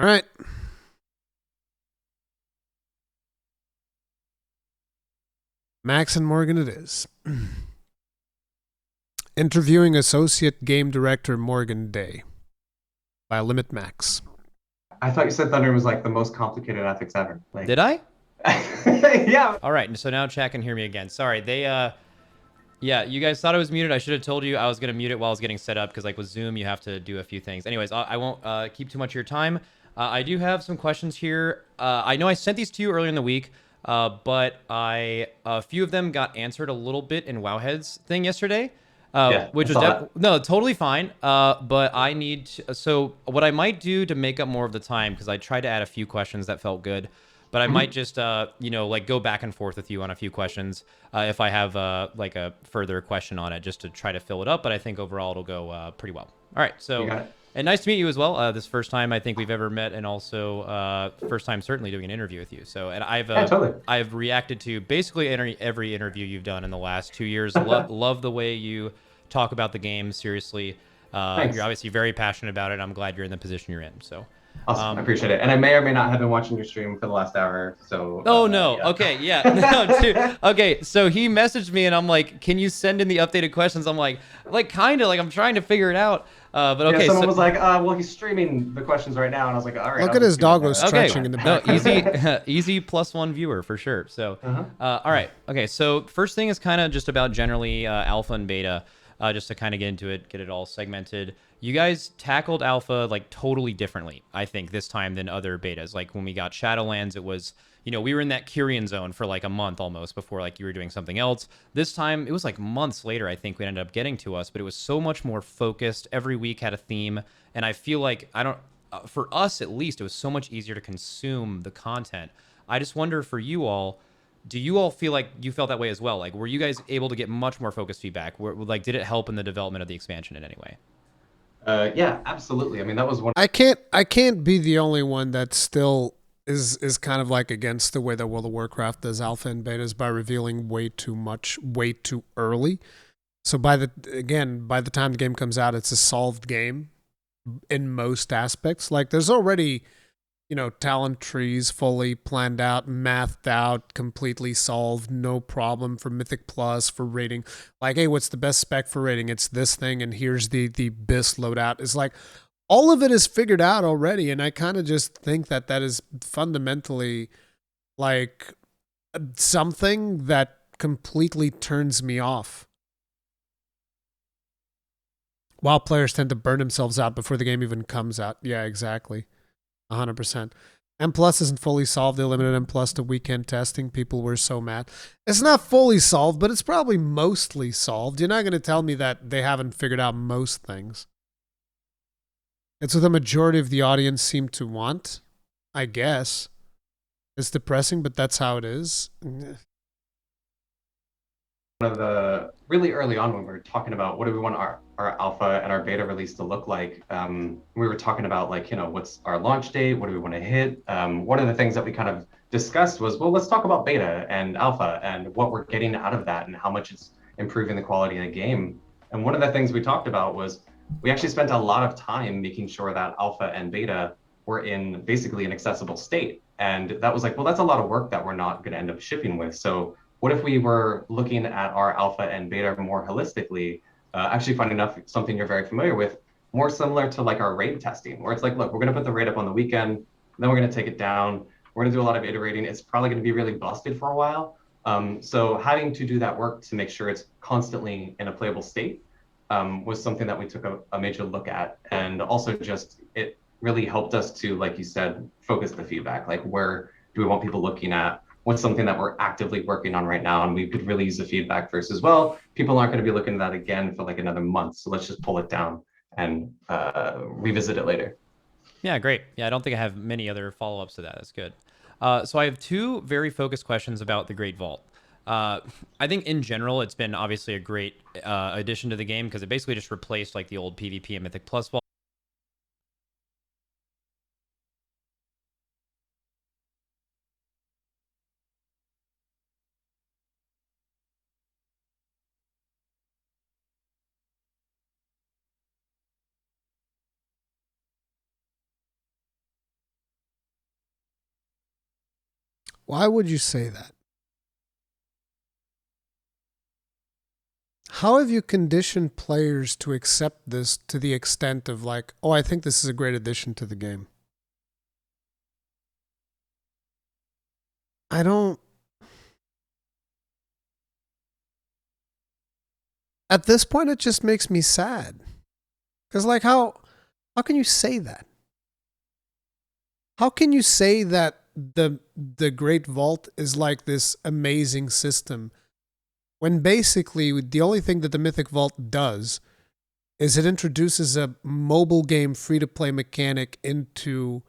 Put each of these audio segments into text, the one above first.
All right. Max and Morgan it is. Interviewing Associate Game Director Morgan Day by Limit Max. I thought you said Thunder was like the most complicated ethics ever. Did Like, I? yeah. All right, so now chat can hear me again. Sorry, yeah, you guys thought I was muted. I should have told you I was gonna mute it while I was getting set up because like with Zoom you have to do a few things. Anyways, I won't keep too much of your time. I do have some questions here. I know I sent these to you earlier in the week, but a few of them got answered a little bit in Wowhead's thing yesterday. Yeah, I Which was saw that. no, totally fine. But I need so what I might do to make up more of the time because I tried to add a few questions that felt good, but I might Mhm. just like go back and forth with you on a few questions if I have like a further question on it just to try to fill it up. But I think overall it'll go pretty well. All right, You so got it. and nice to meet you as well. This first time I think we've ever met, and also first time certainly doing an interview with you. So and Yeah, totally. I've reacted to basically every interview you've done in the last 2 years. Love the way you talk about the game seriously. You're Thanks. obviously very passionate about it. I'm glad you're in the position you're in. So, Awesome. I um, appreciate it. And I may or may not have been watching your stream for the last hour. So, oh no, yeah. okay, yeah, no, dude. Okay, so he messaged me and I'm like, can you send in the updated questions? I'm like kind of like I'm trying to figure it out. But Yeah, okay, someone so was like, well, he's streaming the questions right now. And I was like, all right, Look I'll at just his do doggo that. That's okay, stretching in fine. the no, easy, background. easy +1 viewer for sure. So, Uh-huh. all right, okay. So first thing is kind of just about generally alpha and beta, just to kind of get into it, get it all segmented. You guys tackled alpha like totally differently, I think, this time than other betas. Like when we got Shadowlands, it was we were in that Kyrian zone for like a month almost before like you were doing something else. This time it was like months later, I think we ended up getting to us, but it was so much more focused. Every week had a theme, and I feel like I don't for us at least, it was so much easier to consume the content. I just wonder for you all, do you all feel like you felt that way as well? Like, were you guys able to get much more focused feedback? Like, did it help in the development of the expansion in any way? Yeah, absolutely. I mean, that was one. I can't be the only one that still is kind of like against the way that World of Warcraft does alpha and betas by revealing way too much way too early. So by the time the game comes out, it's a solved game in most aspects. Like there's already talent trees fully planned out, mathed out, completely solved, no problem for Mythic Plus for rating. Like, hey, what's the best spec for rating? It's this thing, and here's the BIS loadout. It's like all of it is figured out already, and I kind of just think that that is fundamentally like something that completely turns me off. While players tend to burn themselves out before the game even comes out. Yeah, exactly. 100%. M plus isn't fully solved. They limited M plus to weekend testing. People were so mad. It's not fully solved, but it's probably mostly solved. You're not going to tell me that they haven't figured out most things. It's what the majority of the audience seem to want, I guess. It's depressing, but that's how it is. Of the really early on when we were talking about what do we want our alpha and our beta release to look like. We were talking about like, what's our launch date? What do we want to hit? One of the things that we kind of discussed was, well, let's talk about beta and alpha and what we're getting out of that and how much it's improving the quality of the game. And one of the things we talked about was we actually spent a lot of time making sure that alpha and beta were in basically an accessible state. And that was like, well, that's a lot of work that we're not going to end up shipping with. So what if we were looking at our alpha and beta more holistically? Actually, funny enough, something you're very familiar with, more similar to like our raid testing, where it's like, look, we're going to put the raid up on the weekend, then we're going to take it down. We're going to do a lot of iterating. It's probably going to be really busted for a while. So having to do that work to make sure it's constantly in a playable state was something that we took a major look at. And also just it really helped us to, like you said, focus the feedback. Like where do we want people looking at? What's something that we're actively working on right now? And we could really use the feedback versus, well, people aren't going to be looking at that again for like another month. So let's just pull it down and revisit it later. Yeah, great. Yeah, I don't think I have many other follow ups to that. That's good. So I have two very focused questions about the Great Vault. Uh, I think in general, it's been obviously a great addition to the game because it basically just replaced like the old PvP and Mythic Plus vault. Why would you say that? How have you conditioned players to accept this to the extent of like, oh, I think this is a great addition to the game? I don't... At this point, it just makes me sad. Because, like, how can you say that? How can you say that the Great Vault is like this amazing system when basically the only thing that the Mythic Vault does is it introduces a mobile game free-to-play mechanic into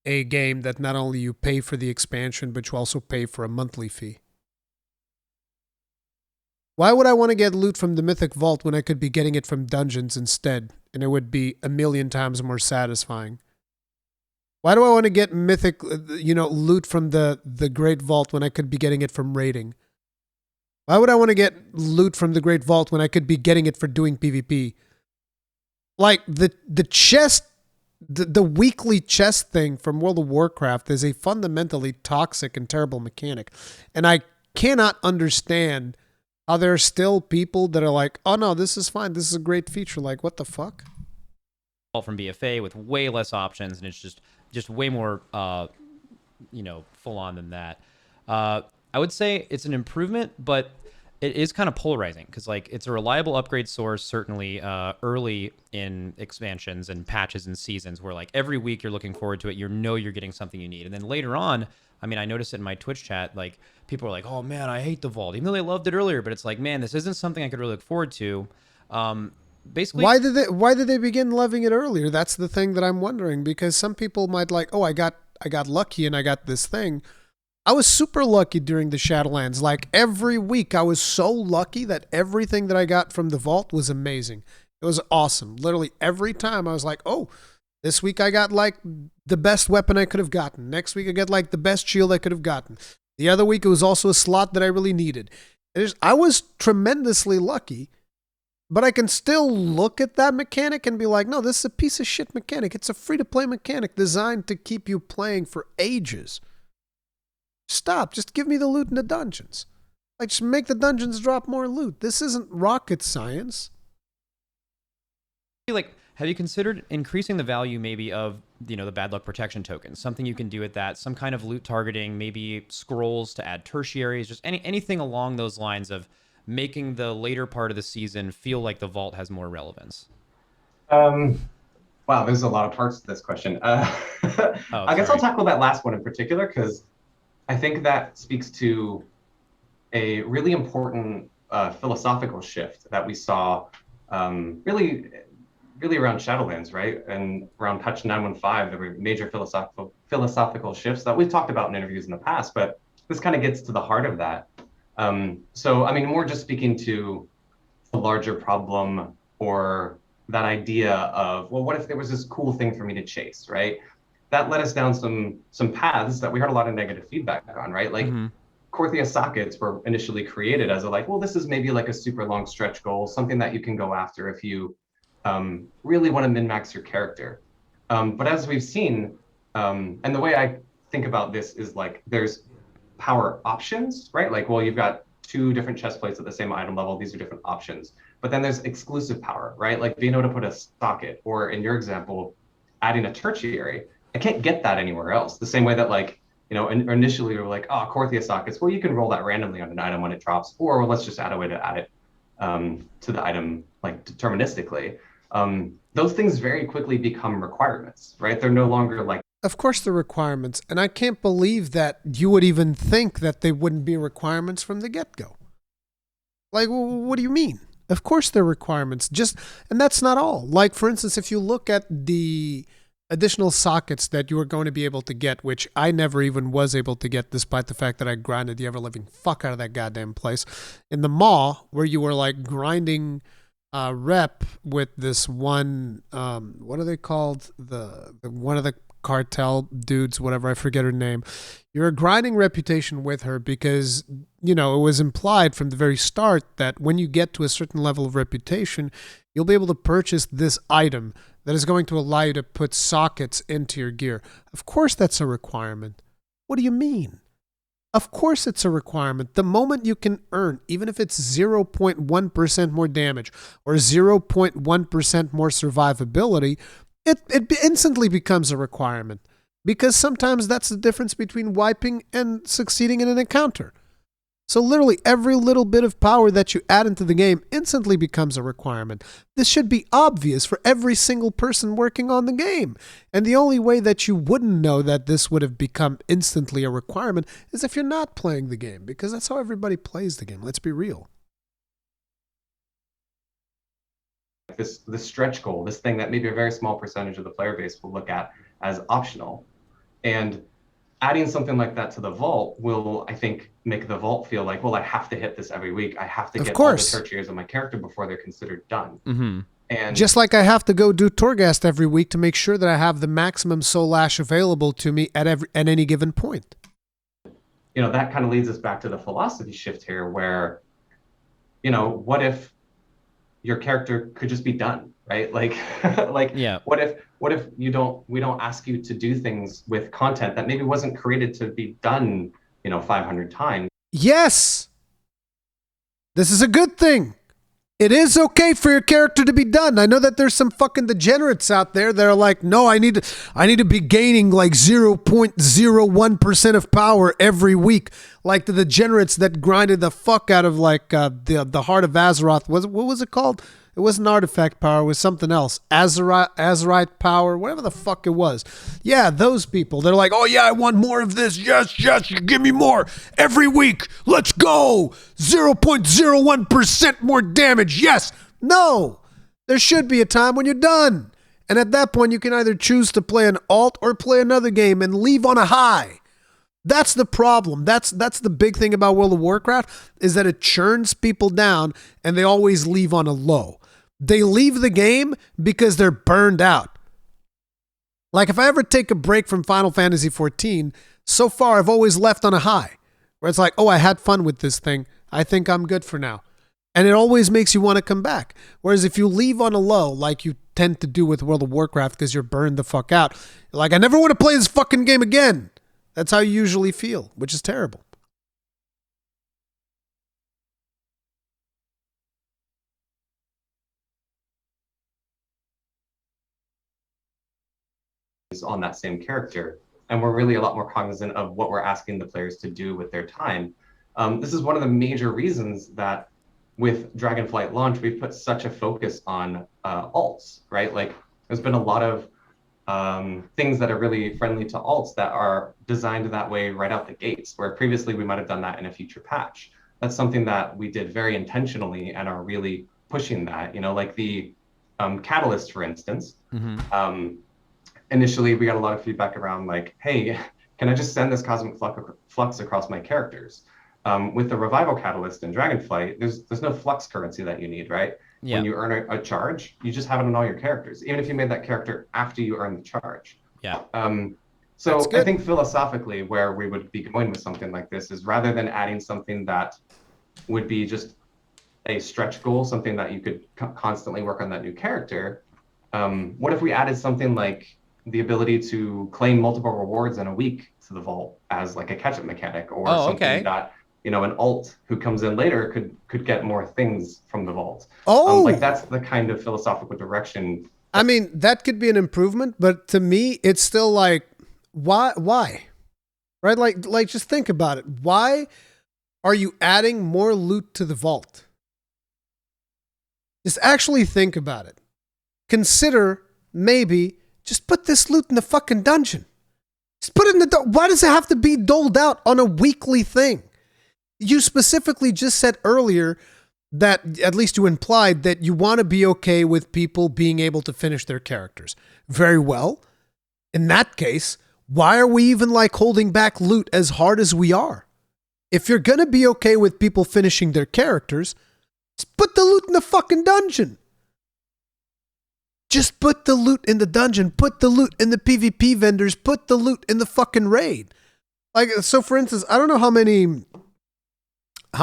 a game that not only you pay for the expansion, but you also pay for a monthly fee? Why would I want to get loot from the Mythic Vault when I could be getting it from dungeons instead, and it would be a million times more satisfying? Why do I want to get Mythic, loot from the Great Vault when I could be getting it from raiding? Why would I want to get loot from the Great Vault when I could be getting it for doing PvP? Like, the chest, the weekly chest thing from World of Warcraft is a fundamentally toxic and terrible mechanic. And I cannot understand how there are still people that are like, oh no, this is fine. This is a great feature. Like, what the fuck? From BFA with way less options, and it's just way more, full on than that. I would say it's an improvement, but it is kind of polarizing because like it's a reliable upgrade source, certainly early in expansions and patches and seasons where like every week you're looking forward to it. You're getting something you need. And then later on, I mean, I noticed it in my Twitch chat, like people are like, oh man, I hate the vault, even though they loved it earlier, but it's like, man, this isn't something I could really look forward to. Basically, why did they begin loving it earlier? That's the thing that I'm wondering, because some people might like, oh, I got lucky and I got this thing. I was super lucky during the Shadowlands. Like every week I was so lucky that everything that I got from the vault was amazing. It was awesome. Literally every time I was like, oh, this week I got like the best weapon I could have gotten. Next week I get like the best shield I could have gotten. The other week it was also a slot that I really needed. I was tremendously lucky, but I can still look at that mechanic and be like, no, this is a piece of shit mechanic. It's a free-to-play mechanic designed to keep you playing for ages. Stop. Just give me the loot in the dungeons. Like, just make the dungeons drop more loot. This isn't rocket science. like, have you considered increasing the value maybe of, the bad luck protection tokens? Something you can do with that, some kind of loot targeting, maybe scrolls to add tertiaries, just anything along those lines of making the later part of the season feel like the vault has more relevance? Wow, there's a lot of parts to this question. I guess I'll tackle that last one in particular because I think that speaks to a really important philosophical shift that we saw really around Shadowlands, right? And around patch 915, there were major philosophical shifts that we've talked about in interviews in the past, but this kind of gets to the heart of that. So, I mean, more just speaking to the larger problem or that idea of, well, what if there was this cool thing for me to chase, right? That led us down some paths that we heard a lot of negative feedback on, right? Like Korthia sockets were initially created as a like, well, this is maybe like a super long stretch goal, something that you can go after if you really want to min-max your character. But as we've seen, and the way I think about this is like there's power options, right? Like, well, you've got 2 different chest plates at the same item level. These are different options. But then there's exclusive power, right? Like being able to put a socket, or in your example, adding a tertiary. I can't get that anywhere else. The same way that like, initially we were like, oh, Korthia sockets, well, you can roll that randomly on an item when it drops, or well, let's just add a way to add it to the item like deterministically. Those things very quickly become requirements, right? They're no longer like, of course they're requirements, and I can't believe that you would even think that they wouldn't be requirements from the get-go. Like, what do you mean? Of course they're requirements. And that's not all. Like, for instance, if you look at the additional sockets that you are going to be able to get, which I never even was able to get despite the fact that I grinded the ever-living fuck out of that goddamn place. In the Maw, where you were like grinding rep with this one, what are they called? The one of the cartel dudes, whatever, I forget her name. You're grinding reputation with her because, it was implied from the very start that when you get to a certain level of reputation, you'll be able to purchase this item that is going to allow you to put sockets into your gear. Of course that's a requirement. What do you mean? Of course it's a requirement. The moment you can earn, even if it's 0.1% more damage or 0.1% more survivability, it instantly becomes a requirement. Because sometimes that's the difference between wiping and succeeding in an encounter. So literally every little bit of power that you add into the game instantly becomes a requirement. This should be obvious for every single person working on the game. And the only way that you wouldn't know that this would have become instantly a requirement is if you're not playing the game, because that's how everybody plays the game. Let's be real. This stretch goal, this thing that maybe a very small percentage of the player base will look at as optional. And adding something like that to the vault will, I think, make the vault feel like, well, I have to hit this every week. I have to get all the tertiaries of my character before they're considered done. Mm-hmm. And just like I have to go do Torghast every week to make sure that I have the maximum soul ash available to me at any given point. You know, that kind of leads us back to the philosophy shift here where, you know, what if your character could just be done, right? Like, yeah. What if we don't ask you to do things with content that maybe wasn't created to be done, 500 times? Yes. This is a good thing. It is okay for your character to be done. I know that there's some fucking degenerates out there that are like, no, I need to be gaining like 0.01% of power every week. Like the degenerates that grinded the fuck out of like the Heart of Azeroth. What was it called? It wasn't artifact power, it was something else. Azerite power, whatever the fuck it was. Yeah, those people. They're like, oh yeah, I want more of this. Yes, give me more. Every week, let's go. 0.01% more damage. Yes. No. There should be a time when you're done. And at that point, you can either choose to play an alt or play another game and leave on a high. That's the problem. That's the big thing about World of Warcraft is that it churns people down and they always leave on a low. They leave the game because they're burned out. Like if I ever take a break from Final Fantasy XIV, so far I've always left on a high. Where it's like, oh, I had fun with this thing. I think I'm good for now. And it always makes you want to come back. Whereas if you leave on a low, like you tend to do with World of Warcraft because you're burned the fuck out, you're like, I never want to play this fucking game again. That's how you usually feel, which is terrible. On that same character, and we're really a lot more cognizant of what we're asking the players to do with their time. This is one of the major reasons that with Dragonflight launch we've put such a focus on alts, right? Like there's been a lot of things that are really friendly to alts that are designed that way right out the gates, where previously we might have done that in a future patch. That's something that we did very intentionally and are really pushing that, like the catalyst, for instance. Mm-hmm. Initially, we got a lot of feedback around like, hey, can I just send this cosmic flux across my characters? With the revival catalyst in Dragonflight, there's no flux currency that you need, right? Yeah. When you earn a charge, you just have it on all your characters, even if you made that character after you earned the charge. Yeah. So I think philosophically where we would be going with something like this is rather than adding something that would be just a stretch goal, something that you could constantly work on that new character, what if we added something like the ability to claim multiple rewards in a week to the vault as like a catch-up mechanic, or something that an alt who comes in later could get more things from the vault. Like that's the kind of philosophical direction. I mean, that could be an improvement, but to me, it's still like, why? Right? Like just think about it. Why are you adding more loot to the vault? Just actually think about it. Consider maybe just put this loot in the fucking dungeon. Just put it in the why does it have to be doled out on a weekly thing? You specifically just said earlier that, at least you implied, that you want to be okay with people being able to finish their characters. Very well. In that case, why are we even like holding back loot as hard as we are? If you're going to be okay with people finishing their characters, just put the loot in the fucking dungeon. Just put the loot in the dungeon, put the loot in the PvP vendors, put the loot in the fucking raid. Like, so for instance, I don't know how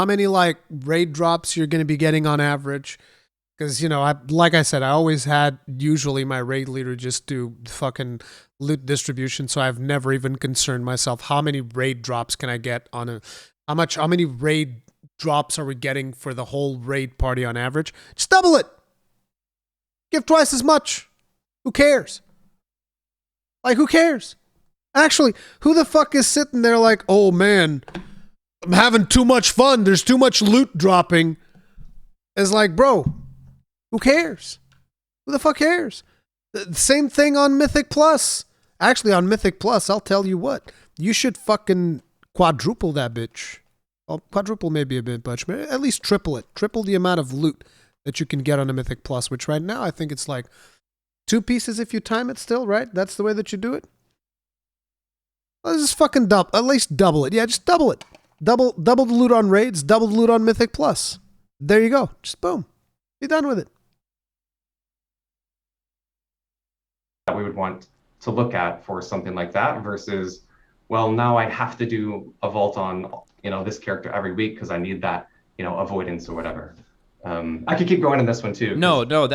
many like raid drops you're going to be getting on average. Because, like I said, I always had usually my raid leader just do fucking loot distribution. So I've never even concerned myself. How many raid drops can I get how many raid drops are we getting for the whole raid party on average? Just double it. Give twice as much. Who cares? Like, who cares? Actually, who the fuck is sitting there like, oh man, I'm having too much fun. There's too much loot dropping. It's like, bro, who cares? Who the fuck cares? The same thing on Mythic Plus. Actually, on Mythic Plus, I'll tell you what. You should fucking quadruple that bitch. Well, quadruple may be a bit much, but at least triple it. Triple the amount of loot that you can get on a Mythic Plus, which right now I think it's like 2 pieces if you time it still, right? That's the way that you do it? Let's just fucking at least double it. Yeah, just double it. Double the loot on raids, double the loot on Mythic Plus. There you go. Just boom. Be done with it. That we would want to look at for something like that versus, well, now I have to do a vault on, this character every week because I need that, avoidance or whatever. I could keep going in this one too. No. Well,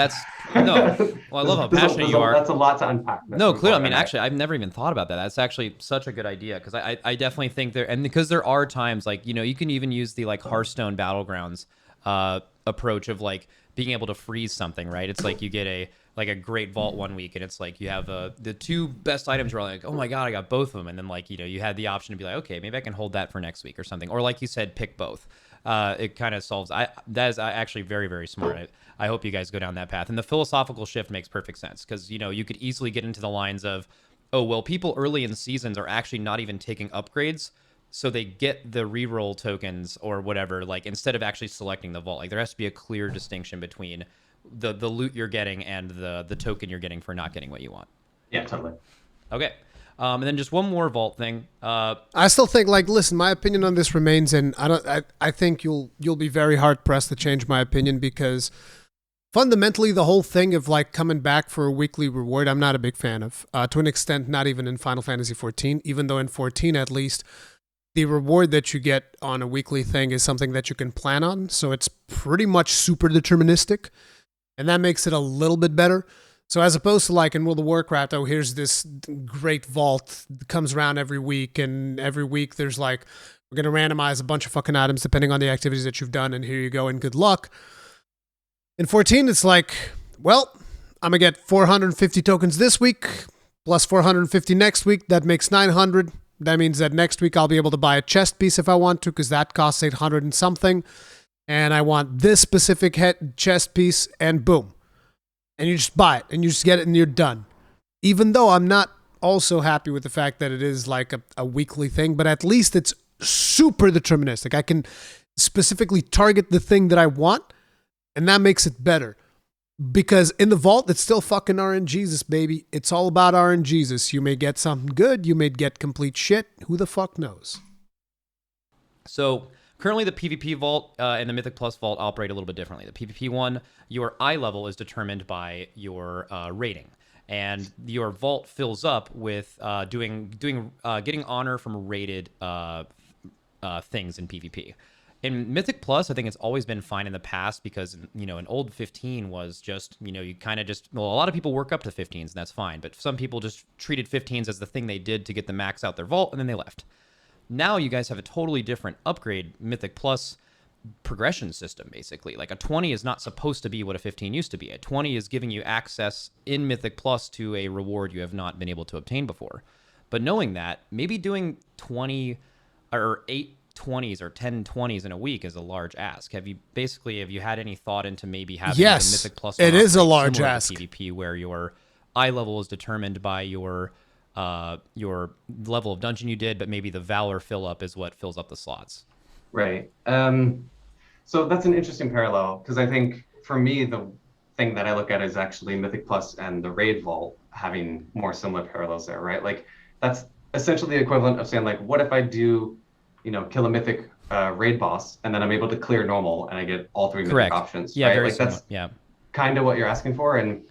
I love how passionate you are. That's a lot to unpack. No, clearly. I mean, actually, I've never even thought about that. That's actually such a good idea because I definitely think because there are times like, you can even use the like Hearthstone Battlegrounds approach of like being able to freeze something, right? It's like you get a great vault one week and it's like you have the 2 best items where like, oh my god, I got both of them, and then like you had the option to be like, okay, maybe I can hold that for next week or something, or like you said, pick both. It kind of solves. That is actually very, very smart. I hope you guys go down that path, and the philosophical shift makes perfect sense because you could easily get into the lines of, oh well, people early in seasons are actually not even taking upgrades, so they get the reroll tokens or whatever, like instead of actually selecting the vault. Like there has to be a clear distinction between the loot you're getting and the token you're getting for not getting what you want. Yeah, totally. Okay. And then just one more vault thing. I still think, like, listen, my opinion on this remains, and I think you'll be very hard pressed to change my opinion because fundamentally the whole thing of like coming back for a weekly reward, I'm not a big fan of. To an extent, not even in Final Fantasy 14, even though in 14 at least the reward that you get on a weekly thing is something that you can plan on, so it's pretty much super deterministic, and that makes it a little bit better. So as opposed to like in World of Warcraft, oh, here's this great vault that comes around every week, and every week there's like, we're going to randomize a bunch of fucking items depending on the activities that you've done, and here you go, and good luck. In 14, it's like, well, I'm going to get 450 tokens this week, plus 450 next week. That makes 900. That means that next week I'll be able to buy a chest piece if I want to, because that costs 800 and something. And I want this specific chest piece, and boom. And you just buy it, and you just get it, and you're done. Even though I'm not also happy with the fact that it is like a weekly thing, but at least it's super deterministic. I can specifically target the thing that I want, and that makes it better. Because in the vault, it's still fucking RNGesus, baby. It's all about RNGesus. You may get something good, you may get complete shit. Who the fuck knows? So currently, the PvP vault and the Mythic Plus vault operate a little bit differently. The PvP one, your eye level is determined by your rating, and your vault fills up with getting honor from rated things in PvP. In Mythic Plus, I think it's always been fine in the past because an old 15 was just you kind of a lot of people work up to 15s and that's fine, but some people just treated 15s as the thing they did to get the max out their vault and then they left. Now you guys have a totally different upgrade Mythic Plus progression system, basically. Like a 20 is not supposed to be what a 15 used to be. A 20 is giving you access in Mythic Plus to a reward you have not been able to obtain before. But knowing that, maybe doing 20 or 8 20s or 10 20s in a week is a large ask. Have you had any thought into maybe having the Mythic Plus? It is a large ask. PvP where your eye level is determined by your level of dungeon you did, but maybe the Valor fill up is what fills up the slots. Right. So that's an interesting parallel because I think for me, the thing that I look at is actually Mythic Plus and the Raid Vault having more similar parallels there, right? Like that's essentially the equivalent of saying like, what if I do, kill a Mythic raid boss and then I'm able to clear normal and I get all 3 Mythic options. Yeah, right? very like similar. That's yeah. kind of what you're asking for, and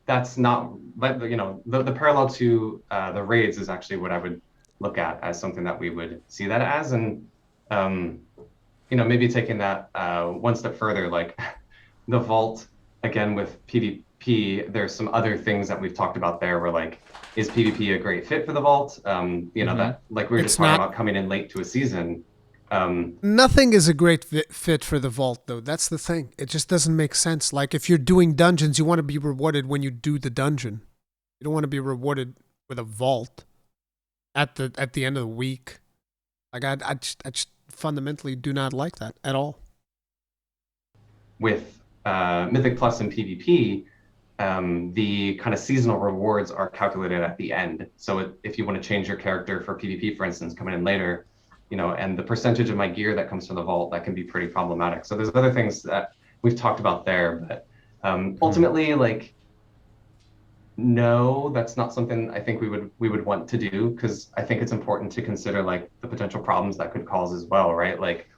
that's not, but the parallel to the raids is actually what I would look at as something that we would see that as, and maybe taking that one step further, like the vault, again, with PvP, there's some other things that we've talked about there where like, is PvP a great fit for the vault? That like we were just It's talking not. about coming in late to a season. Nothing is a great fit for the vault, though. That's the thing. It just doesn't make sense. Like, if you're doing dungeons, you want to be rewarded when you do the dungeon. You don't want to be rewarded with a vault at the end of the week. Like, I just fundamentally do not like that at all. With Mythic Plus and PvP, the kind of seasonal rewards are calculated at the end. So if you want to change your character for PvP, for instance, coming in later, and the percentage of my gear that comes from the vault, that can be pretty problematic. So there's other things that we've talked about there, but ultimately, like, no, that's not something I think we would want to do, because I think it's important to consider like the potential problems that could cause as well, right? Like,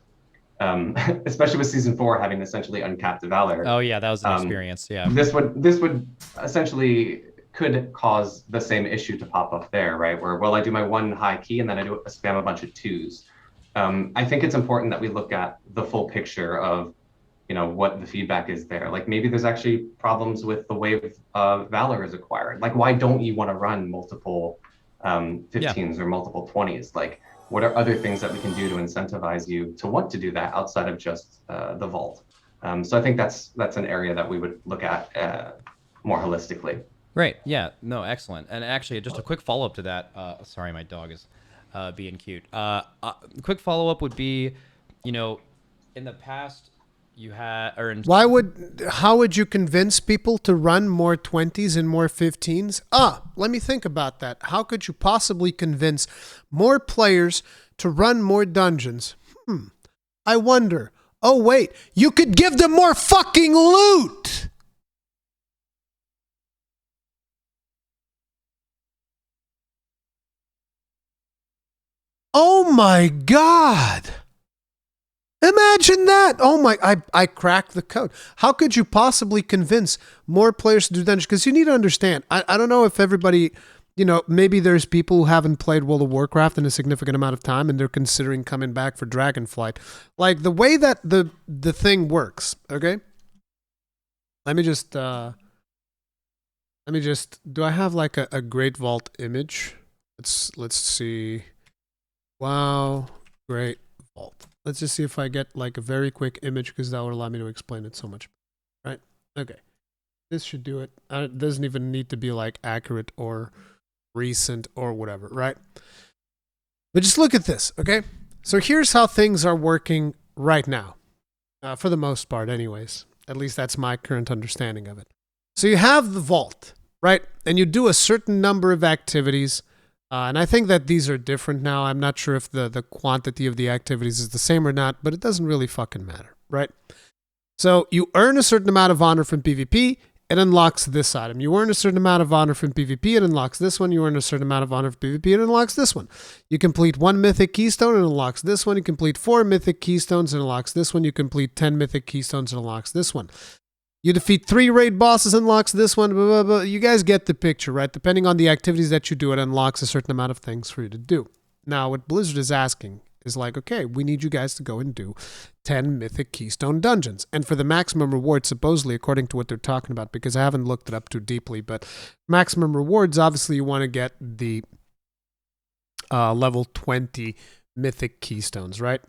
especially with season 4 having essentially uncapped Valor. Oh yeah, that was an experience. Yeah. This would essentially could cause the same issue to pop up there, right? Where, well, I do my one high key and then I do spam a bunch of 2s. I think it's important that we look at the full picture of, what the feedback is there. Like, maybe there's actually problems with the way Valor is acquired. Like, why don't you want to run multiple 15s or multiple 20s? Like, what are other things that we can do to incentivize you to want to do that outside of just the vault? So I think that's an area that we would look at more holistically. Right. Yeah. No. Excellent. And actually, just a quick follow up to that. Sorry, my dog is being cute. Quick follow up would be, in the past you had, How would you convince people to run more 20s and more 15s? Let me think about that. How could you possibly convince more players to run more dungeons? I wonder. Oh, wait, you could give them more fucking loot. Oh my God. Imagine that. Oh my, I cracked the code. How could you possibly convince more players to do dungeons? Because you need to understand, I don't know if everybody, maybe there's people who haven't played World of Warcraft in a significant amount of time and they're considering coming back for Dragonflight. Like, the way that the thing works, okay? Let me just, do I have like a Great Vault image? Let's see. Wow, Great Vault. Let's just see if I get like a very quick image, because that will allow me to explain it so much. Right? Okay. This should do it. It doesn't even need to be like accurate or recent or whatever, right? But just look at this, okay? So here's how things are working right now. For the most part, anyways. At least that's my current understanding of it. So you have the vault, right? And you do a certain number of activities. And I think that these are different now. I'm not sure if the quantity of the activities is the same or not, but it doesn't really fucking matter, right? So you earn a certain amount of honor from PvP, it unlocks this item. You earn a certain amount of honor from PvP, it unlocks this one. You earn a certain amount of honor from PvP, it unlocks this one. You complete 1 mythic keystone, it unlocks this one. You complete 4 mythic keystones, it unlocks this one. You complete 10 mythic keystones, it unlocks this one. You defeat 3 raid bosses, unlocks this one, blah, blah, blah. You guys get the picture, right? Depending on the activities that you do, it unlocks a certain amount of things for you to do. Now, what Blizzard is asking is like, okay, we need you guys to go and do 10 mythic keystone dungeons. And for the maximum reward, supposedly, according to what they're talking about, because I haven't looked it up too deeply, but maximum rewards, obviously, you want to get the level 20 mythic keystones, right?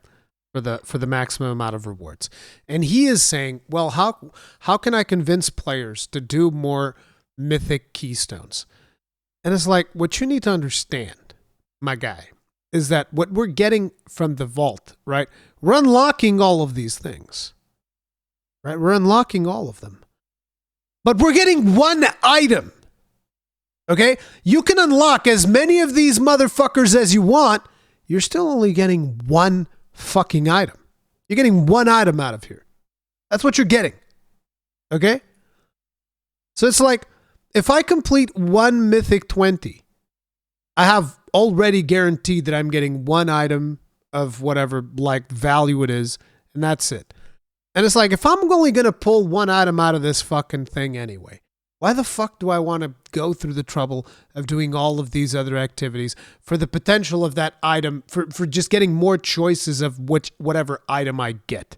For the maximum amount of rewards. And he is saying, well, how can I convince players to do more mythic keystones? And it's like, what you need to understand, my guy, is that what we're getting from the vault, right? We're unlocking all of these things, right? We're unlocking all of them. But we're getting one item, okay? You can unlock as many of these motherfuckers as you want. You're still only getting one fucking item. You're getting one item out of here. That's what you're getting. Okay? So it's like, if I complete 1 mythic 20, I have already guaranteed that I'm getting one item of whatever like value it is, and that's it. And it's like, if I'm only going to pull one item out of this fucking thing anyway, why the fuck do I want to go through the trouble of doing all of these other activities for the potential of that item, for just getting more choices of whatever item I get?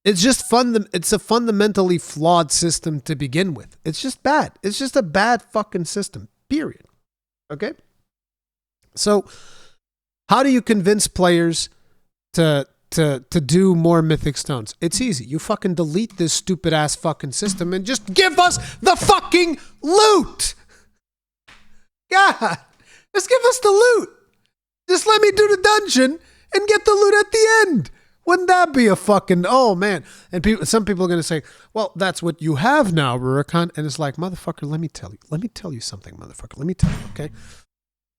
It's just fun. It's a fundamentally flawed system to begin with. It's just bad. It's just a bad fucking system. Period. Okay. So, how do you convince players to do more mythic stones? It's easy. You fucking delete this stupid ass fucking system and just give us the fucking loot. God, just give us the loot. Just let me do the dungeon and get the loot at the end. Wouldn't that be a fucking, oh man. And some people are going to say, well, that's what you have now, Rurikhan. And it's like, motherfucker, let me tell you something, motherfucker. Let me tell you, okay?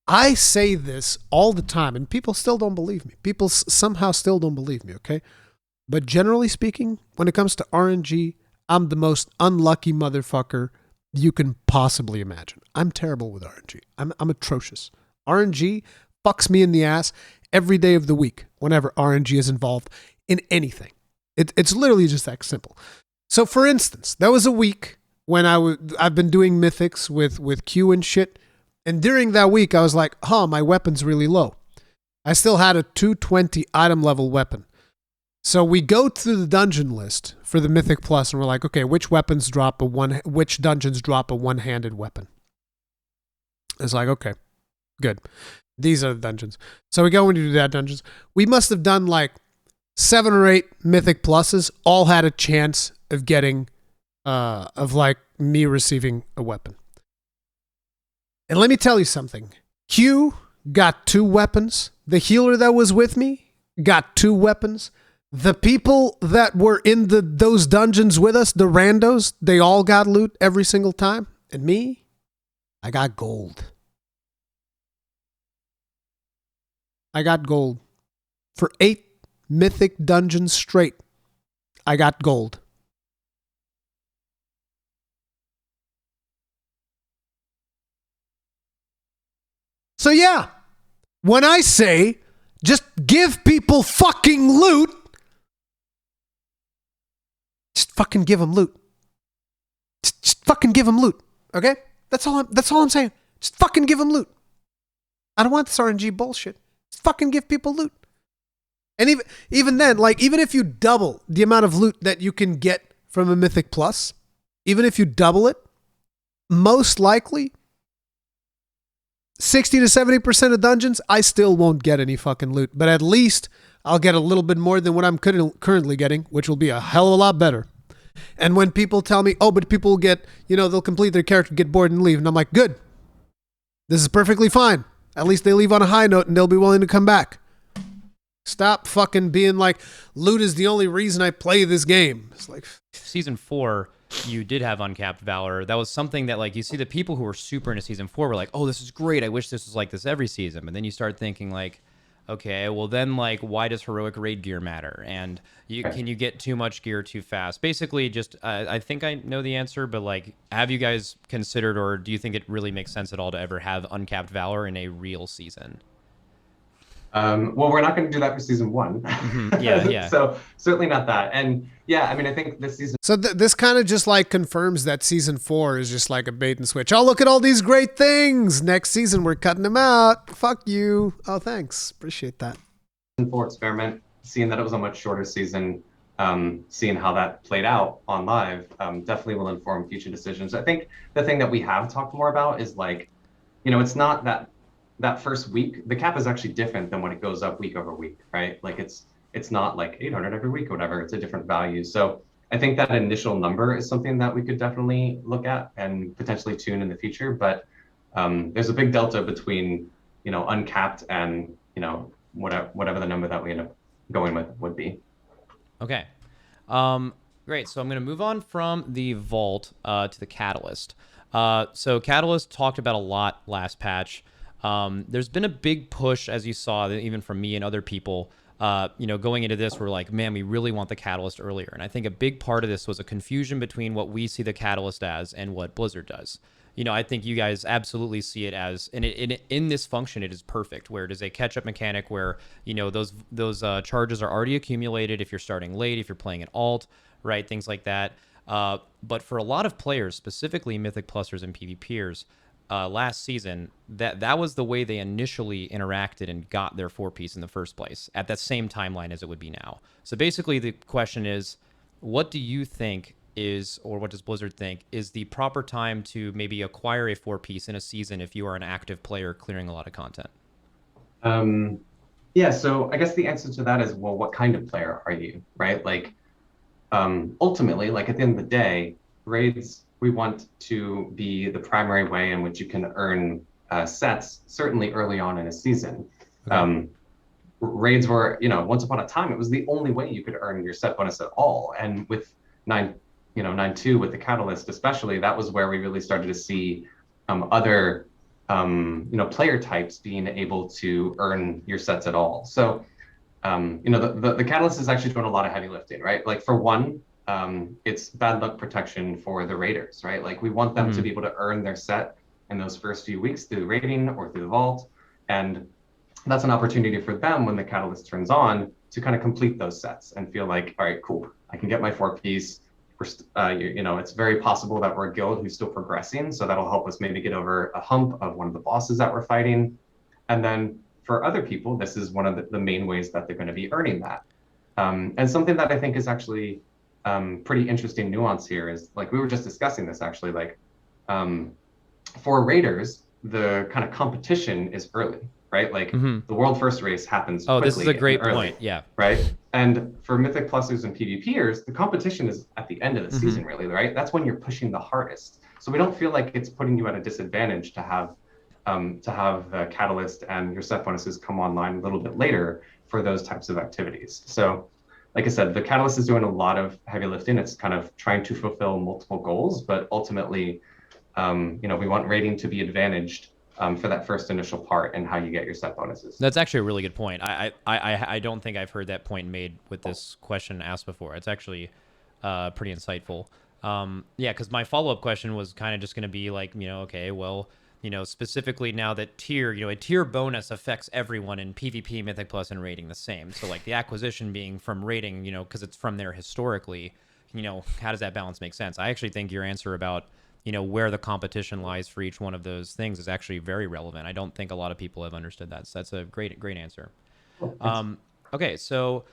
I say this all the time, and people still don't believe me. People somehow still don't believe me, okay? But generally speaking, when it comes to RNG, I'm the most unlucky motherfucker you can possibly imagine. I'm terrible with RNG. I'm atrocious. RNG fucks me in the ass every day of the week whenever RNG is involved in anything. It's literally just that simple. So, for instance, there was a week when I've been doing mythics with Q and shit, and during that week, I was like, my weapon's really low. I still had a 220 item level weapon. So we go through the dungeon list for the Mythic Plus, and we're like, okay, which dungeons drop a one-handed weapon? It's like, okay, good. These are the dungeons. So we go and do that dungeons. We must have done like 7 or 8 Mythic Pluses, all had a chance of getting, of like me receiving a weapon. And let me tell you something. Q got 2 weapons. The healer that was with me got 2 weapons. The people that were in those dungeons with us, the randos, they all got loot every single time. And me, I got gold. I got gold. For 8 mythic dungeons straight, I got gold. So yeah, when I say just give people fucking loot, just fucking give them loot. Just fucking give them loot, okay? That's all I'm saying. Just fucking give them loot. I don't want this RNG bullshit. Just fucking give people loot. And even then, like, even if you double the amount of loot that you can get from a Mythic Plus, even if you double it, most likely 60 to 70% of dungeons, I still won't get any fucking loot. But at least I'll get a little bit more than what I'm currently getting, which will be a hell of a lot better. And when people tell me, but people will get, they'll complete their character, get bored and leave. And I'm like, good. This is perfectly fine. At least they leave on a high note and they'll be willing to come back. Stop fucking being like, loot is the only reason I play this game. It's like, Season 4, you did have uncapped Valor. That was something that, like, you see the people who were super into Season 4 were like, oh, this is great. I wish this was like this every season. But then you start thinking, like, okay, well then, like, why does heroic raid gear matter? And can you get too much gear too fast? Basically, just, I think I know the answer, but, like, have you guys considered, or do you think it really makes sense at all to ever have uncapped Valor in a real season? Well, we're not going to do that for season 1. Mm-hmm. Yeah. So certainly not that. And yeah, I mean, I think this season. So this kind of just like confirms that season 4 is just like a bait and switch. Oh, look at all these great things. Next season, we're cutting them out. Fuck you. Oh, thanks. Appreciate that. Season 4 experiment, seeing that it was a much shorter season, seeing how that played out on live, definitely will inform future decisions. I think the thing that we have talked more about is, like, it's not that first week, the cap is actually different than when it goes up week over week, right? Like it's not like 800 every week or whatever. It's a different value. So I think that initial number is something that we could definitely look at and potentially tune in the future. But there's a big delta between, uncapped and, whatever the number that we end up going with would be. Okay. Great. So I'm going to move on from the Vault to the Catalyst. So Catalyst talked about a lot last patch. There's been a big push, as you saw, even from me and other people, going into this, we're like, man, we really want the Catalyst earlier. And I think a big part of this was a confusion between what we see the Catalyst as and what Blizzard does. I think you guys absolutely see it as, and in this function, it is perfect, where it is a catch-up mechanic where, those charges are already accumulated if you're starting late, if you're playing an alt, right, things like that. But for a lot of players, specifically Mythic Plusers and PvPers, last season, that was the way they initially interacted and got their 4-piece in the first place, at that same timeline as it would be now. So basically the question is, what do you think is, or what does Blizzard think is the proper time to maybe acquire a 4-piece in a season if you are an active player clearing a lot of content? Yeah, so I guess the answer to that is, well, what kind of player are you, right? Like, ultimately, like at the end of the day, raids, we want to be the primary way in which you can earn sets, certainly early on in a season. Okay. Raids were, once upon a time, it was the only way you could earn your set bonus at all. And with 9.2 with the Catalyst especially, that was where we really started to see other player types being able to earn your sets at all. So the Catalyst is actually doing a lot of heavy lifting, right? Like for one, it's bad luck protection for the raiders, right? Like we want them to be able to earn their set in those first few weeks through raiding or through the vault. And that's an opportunity for them when the Catalyst turns on to kind of complete those sets and feel like, all right, cool, I can get my 4-piece. It's very possible that we're a guild who's still progressing. So that'll help us maybe get over a hump of one of the bosses that we're fighting. And then for other people, this is one of the main ways that they're going to be earning that. And something that I think is actually pretty interesting nuance here is, like, we were just discussing this actually, like for raiders, the kind of competition is early, right? Like the world first race happens quickly. This is a great early, point. Yeah. Right. And for Mythic Plusers and PvPers, the competition is at the end of the season, really, right? That's when you're pushing the hardest. So we don't feel like it's putting you at a disadvantage to have the Catalyst and your set bonuses come online a little bit later for those types of activities. So like I said, the Catalyst is doing a lot of heavy lifting. It's kind of trying to fulfill multiple goals, but ultimately, we want rating to be advantaged for that first initial part and how you get your set bonuses. That's actually a really good point. I don't think I've heard that point made with this question asked before. It's actually pretty insightful. Because my follow-up question was kind of just going to be like, okay, well, specifically now that a tier bonus affects everyone in PvP, Mythic Plus, and rating the same. So like the acquisition being from rating, because it's from there historically, how does that balance make sense? I actually think your answer about where the competition lies for each one of those things is actually very relevant. I don't think a lot of people have understood that. So that's a great answer. Okay, so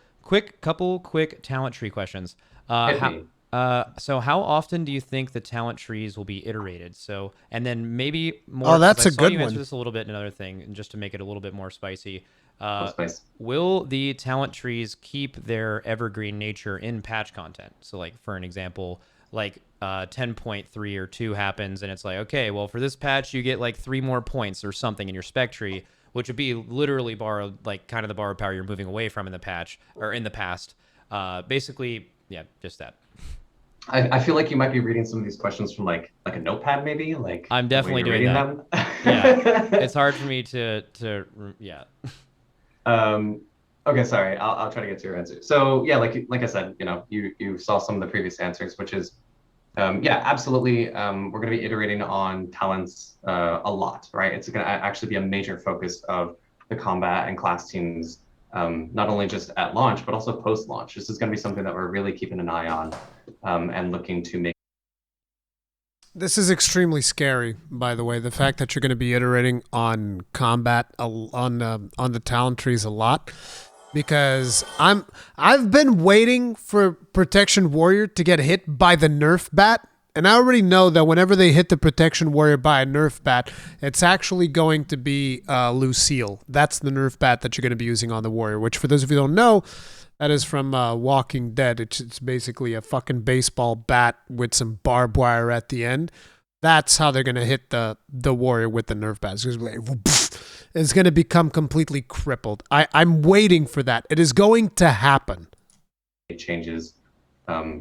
couple quick talent tree questions. So how often do you think the talent trees will be iterated? So, and then maybe more. Oh, that's a good you one. answer this a little bit in another thing, and just to make it a little bit more spicy. Spice. Will the talent trees keep their evergreen nature in patch content? So, like for an example, like 10.3 or 2 happens, and it's like, okay, well for this patch you get like 3 more points or something in your spec tree, which would be literally borrowed, like kind of the borrowed power you're moving away from in the patch or in the past. Basically, yeah, just that. I feel like you might be reading some of these questions from like a notepad, maybe. Like I'm definitely doing that. Them. Yeah, it's hard for me to yeah. Okay, sorry. I'll try to get to your answer. So yeah, like I said, you saw some of the previous answers, which is absolutely. We're going to be iterating on talents a lot, right? It's going to actually be a major focus of the combat and class teams, not only just at launch, but also post-launch. This is going to be something that we're really keeping an eye on and looking to make. This is extremely scary, by the way. The fact that you're going to be iterating on combat on the talent trees a lot, because I've been waiting for Protection Warrior to get hit by the Nerf bat, and I already know that whenever they hit the Protection Warrior by a Nerf bat, it's actually going to be Lucille. That's the Nerf bat that you're going to be using on the Warrior, which for those of you who don't know, that is from Walking Dead. It's basically a fucking baseball bat with some barbed wire at the end. That's how they're going to hit the Warrior with the Nerf bat. It's going to become completely crippled. I'm waiting for that. It is going to happen. It changes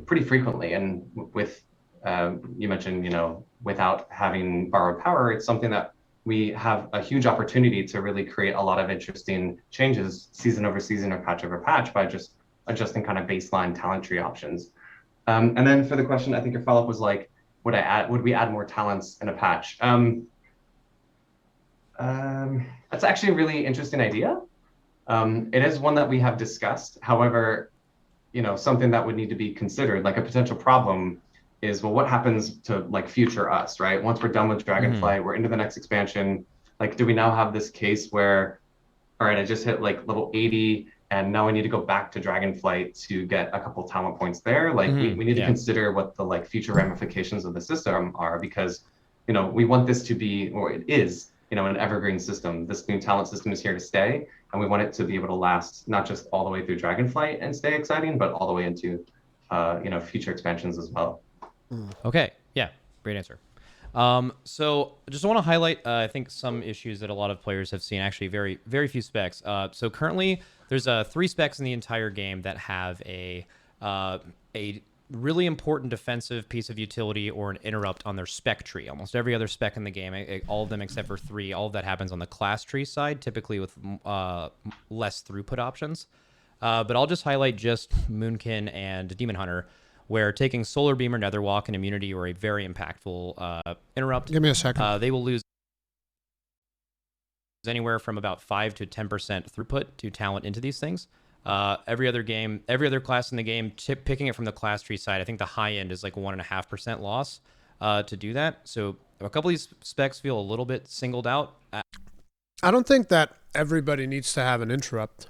pretty frequently. And with, you mentioned, without having borrowed power, it's something that we have a huge opportunity to really create a lot of interesting changes season over season or patch over patch by just adjusting kind of baseline talent tree options. And then for the question, I think your follow-up was like, would we add more talents in a patch? That's actually a really interesting idea. It is one that we have discussed. However, something that would need to be considered, like a potential problem, is, well, what happens to like future us, right? Once we're done with Dragonflight, we're into the next expansion. Like, do we now have this case where, all right, I just hit like level 80 and now I need to go back to Dragonflight to get a couple talent points there. Like we need to Yeah. consider what the like future ramifications of the system are, because we want this to be, or it is, an evergreen system. This new talent system is here to stay, and we want it to be able to last not just all the way through Dragonflight and stay exciting, but all the way into future expansions as well. Okay. Yeah. Great answer. So I just want to highlight, I think, some issues that a lot of players have seen. Actually, very, very few specs. So currently, there's 3 specs in the entire game that have a really important defensive piece of utility or an interrupt on their spec tree. Almost every other spec in the game, all of them except for 3, all of that happens on the class tree side, typically with less throughput options. But I'll just highlight just Moonkin and Demon Hunter, where taking Solar Beam or Netherwalk, an immunity or a very impactful interrupt, Give me a second. they will lose anywhere from about 5 to 10% throughput to talent into these things. Every other class in the game, picking it from the class tree side, I think the high end is like 1.5% loss to do that. So a couple of these specs feel a little bit singled out. I don't think that everybody needs to have an interrupt.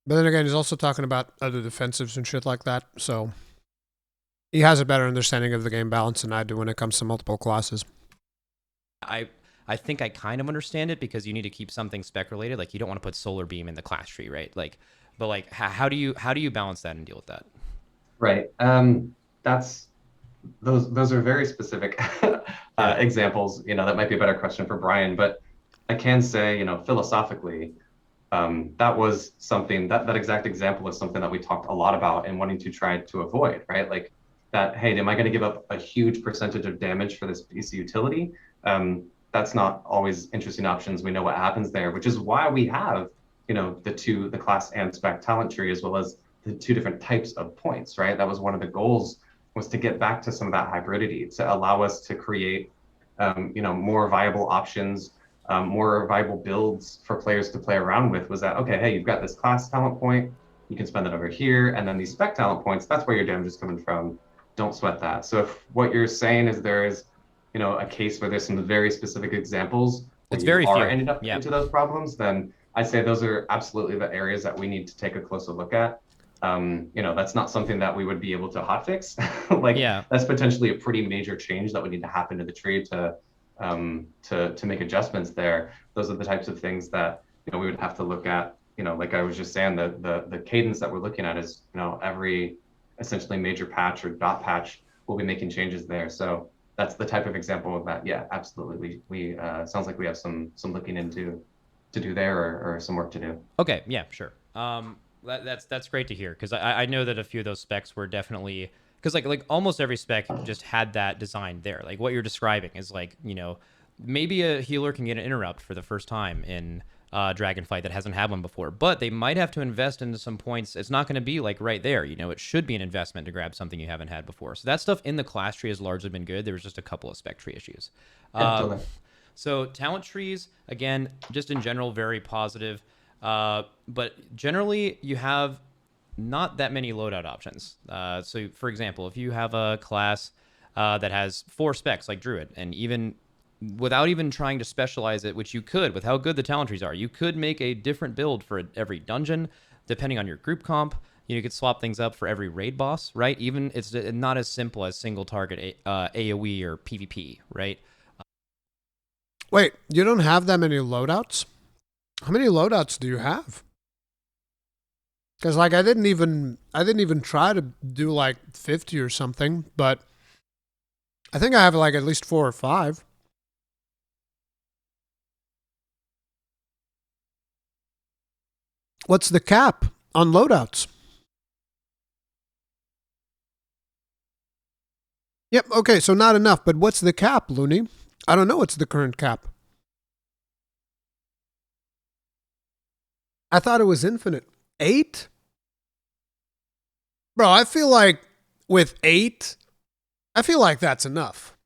But then again, he's also talking about other defensives and shit like that, so he has a better understanding of the game balance than I do when it comes to multiple classes. I think I kind of understand it, because you need to keep something spec related. Like, you don't want to put Solar Beam in the class tree, right? Like, but like, how do you balance that and deal with that? Right. That's those are very specific examples. That might be a better question for Brian, but I can say, philosophically, that was something that exact example is something that we talked a lot about and wanting to try to avoid, right? Like that, hey, am I going to give up a huge percentage of damage for this piece of utility? That's not always interesting options. We know what happens there, which is why we have, the class and spec talent tree, as well as the 2 different types of points, right? That was one of the goals, was to get back to some of that hybridity, to allow us to create, more viable options, more viable builds for players to play around with. Was that, okay, hey, you've got this class talent point, you can spend it over here, and then these spec talent points, that's where your damage is coming from. Don't sweat that. So if what you're saying is there is, a case where there's some very specific examples where It's you very are few. ended up Yeah. into those problems, then I'd say those are absolutely the areas that we need to take a closer look at. That's not something that we would be able to hotfix. Like, Yeah. that's potentially a pretty major change that would need to happen to the tree to make adjustments there. Those are the types of things that we would have to look at. Like I was just saying, the cadence that we're looking at is, every essentially major patch or dot patch, we'll be making changes there. So that's the type of example of that. Yeah, absolutely. We sounds like we have some looking into to do there, or some work to do. Okay. Yeah. Sure. That's great to hear, because I know that a few of those specs were definitely, because like almost every spec just had that design there. Like what you're describing is like, maybe a healer can get an interrupt for the first time in Dragonflight that hasn't had one before, but they might have to invest into some points. It's not going to be like right there. It should be an investment to grab something you haven't had before. So that stuff in the class tree has largely been good. There was just a couple of spec tree issues. Yeah, totally. So talent trees, again, just in general, very positive. But generally, you have not that many loadout options. So, for example, if you have a class that has 4 specs like Druid, and even without even trying to specialize it, which you could with how good the talent trees are, you could make a different build for every dungeon, depending on your group comp. You could swap things up for every raid boss, right? Even it's not as simple as single target AoE or PvP, right? Wait, you don't have that many loadouts? How many loadouts do you have? Because like I didn't even try to do like 50 or something, but I think I have like at least 4 or 5. What's the cap on loadouts? Yep, okay, so not enough, but what's the cap, Looney? I don't know what's the current cap. I thought it was infinite. 8? Bro, I feel like with 8, I feel like that's enough.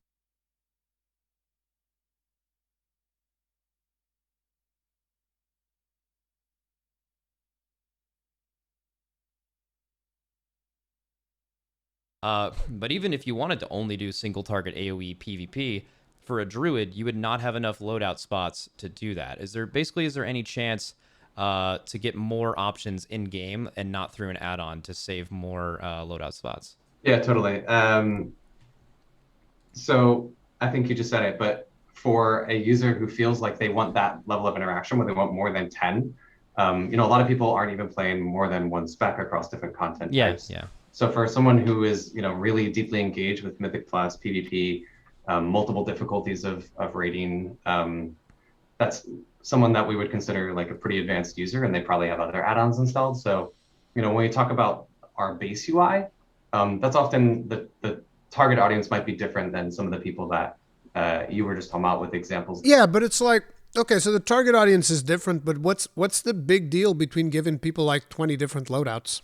But even if you wanted to only do single target AoE PvP, for a druid, you would not have enough loadout spots to do that. Is there any chance to get more options in game and not through an add-on to save more loadout spots? Yeah, totally. So I think you just said it, but for a user who feels like they want that level of interaction where they want more than 10, a lot of people aren't even playing more than one spec across different content types. Yeah. So for someone who is, really deeply engaged with Mythic Plus, PvP, multiple difficulties of raiding, that's someone that we would consider like a pretty advanced user, and they probably have other add-ons installed. So, when we talk about our base UI, that's often the target audience might be different than some of the people that you were just talking about with examples. Yeah, but it's like, okay, so the target audience is different, but what's the big deal between giving people like 20 different loadouts?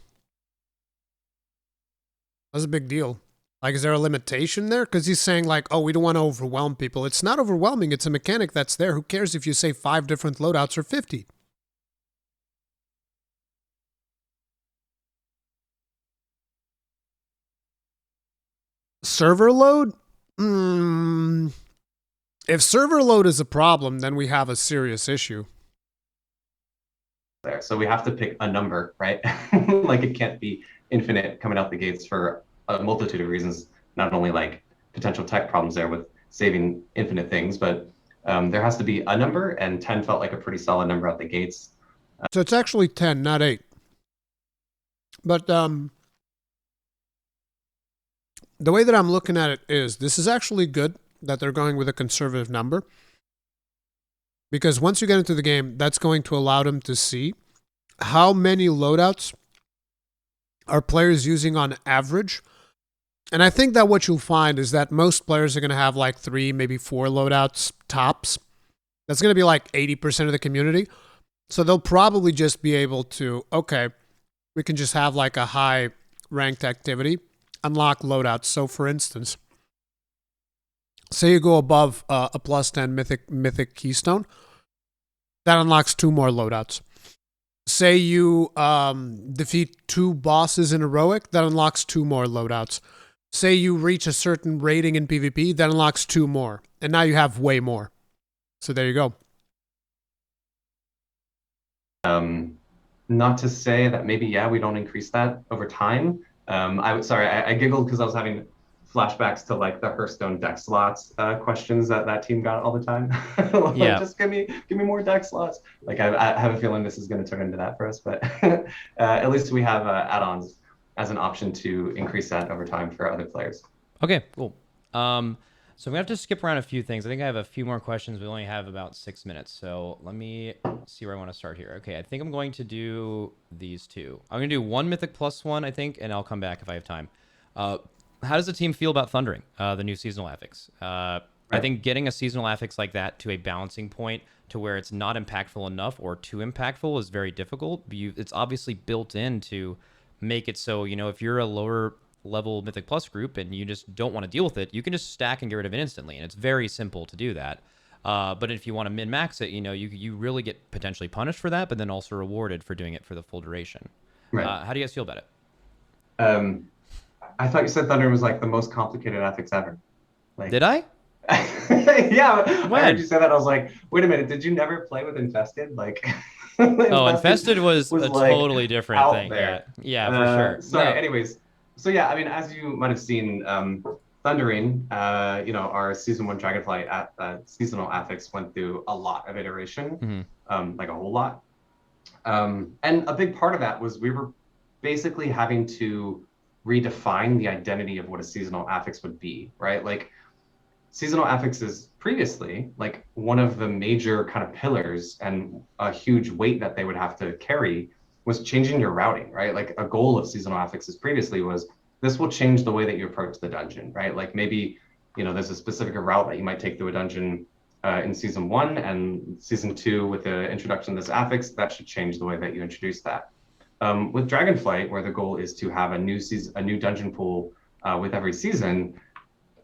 That's a big deal. Like, is there a limitation there? Because he's saying like, oh, we don't want to overwhelm people. It's not overwhelming. It's a mechanic that's there. Who cares if you say 5 different loadouts or 50? Server load? If server load is a problem, then we have a serious issue. There. So we have to pick a number, right? Like it can't be infinite coming out the gates for a multitude of reasons, not only like potential tech problems there with saving infinite things, but there has to be a number, and 10 felt like a pretty solid number out the gates. So it's actually 10, not 8. But the way that I'm looking at it is, this is actually good that they're going with a conservative number, because once you get into the game, that's going to allow them to see how many loadouts are players using on average. And I think that what you'll find is that most players are going to have like 3, maybe 4 loadouts tops. That's going to be like 80% of the community. So they'll probably just be able to, okay, we can just have like a high ranked activity, unlock loadouts. So for instance, say you go above a plus 10 mythic keystone, that unlocks 2 more loadouts. Say you defeat 2 bosses in heroic, that unlocks 2 more loadouts. Say you reach a certain rating in PvP, that unlocks 2 more. And now you have way more. So there you go. Not to say that maybe, we don't increase that over time. I giggled because I was having flashbacks to like the Hearthstone deck slots questions that team got all the time. Like, Yeah. Just give me more deck slots. Like I have a feeling this is going to turn into that for us, but at least we have add-ons as an option to increase that over time for other players. Okay, cool. So I'm gonna have to skip around a few things. I think I have a few more questions. We only have about 6 minutes, so let me see where I want to start here. Okay, I think I'm going to do these 2. I'm gonna do 1 Mythic plus 1, I think, and I'll come back if I have time. How does the team feel about Thundering, the new seasonal affix? I think getting a seasonal affix like that to a balancing point to where it's not impactful enough or too impactful is very difficult. It's obviously built in to make it so, if you're a lower level Mythic Plus group and you just don't want to deal with it, you can just stack and get rid of it instantly. And it's very simple to do that. But if you want to min-max it, you really get potentially punished for that, but then also rewarded for doing it for the full duration. Right. How do you guys feel about it? I thought you said Thunder was like the most complicated affix ever. Like, Did I? Yeah. When? I heard you say that. I was like, wait a minute, did you never play with Infested? Like, Infested was a like totally different thing. There. Yeah, for sure. Sorry. No. Anyways, so yeah, I mean, as you might have seen, Thundering, our season 1 Dragonflight seasonal affix went through a lot of iteration, like a whole lot. And a big part of that was we were basically having to redefine the identity of what a seasonal affix would be, right? Like, seasonal affixes previously, like one of the major kind of pillars and a huge weight that they would have to carry was changing your routing, right? Like a goal of seasonal affixes previously was this will change the way that you approach the dungeon, right? Like maybe, there's a specific route that you might take through a dungeon in season 1, and season 2 with the introduction of this affix, that should change the way that you introduce that. With Dragonflight, where the goal is to have a new dungeon pool with every season,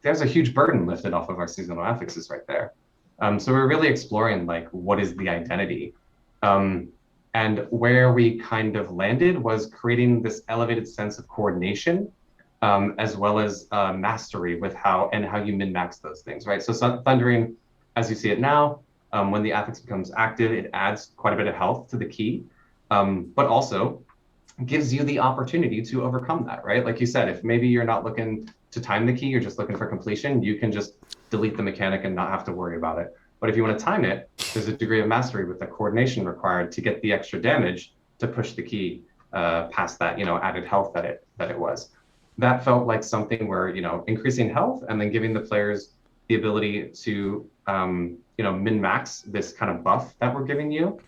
there's a huge burden lifted off of our seasonal affixes right there. So we're really exploring like what is the identity, and where we kind of landed was creating this elevated sense of coordination as well as mastery with how you min-max those things, right? So Thundering, as you see it now, when the affix becomes active, it adds quite a bit of health to the key, but also gives you the opportunity to overcome that, right? Like you said, if maybe you're not looking to time the key, you're just looking for completion, you can just delete the mechanic and not have to worry about it. But if you want to time it, there's a degree of mastery with the coordination required to get the extra damage to push the key past that, added health that it was. That felt like something where, increasing health and then giving the players the ability to, min-max this kind of buff that we're giving you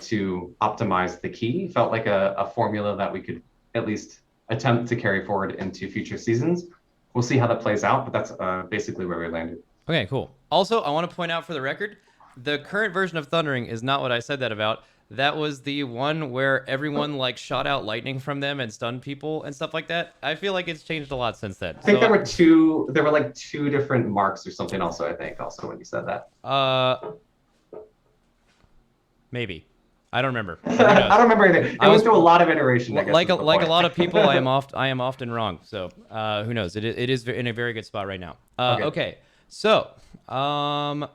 to optimize the key felt like a formula that we could at least attempt to carry forward into future seasons. We'll see how that plays out, but that's basically where we landed. Okay, cool. Also, I want to point out for the record, the current version of Thundering is not what I said that about. That was the one where everyone like shot out lightning from them and stunned people and stuff like that. I feel like it's changed a lot since then. I think there were like two different marks or something also, I think, also when you said that. Maybe. I don't remember. I don't remember anything. I went through a lot of iteration. I guess, like a lot of people, I am often wrong. So who knows? It is in a very good spot right now. Okay. So a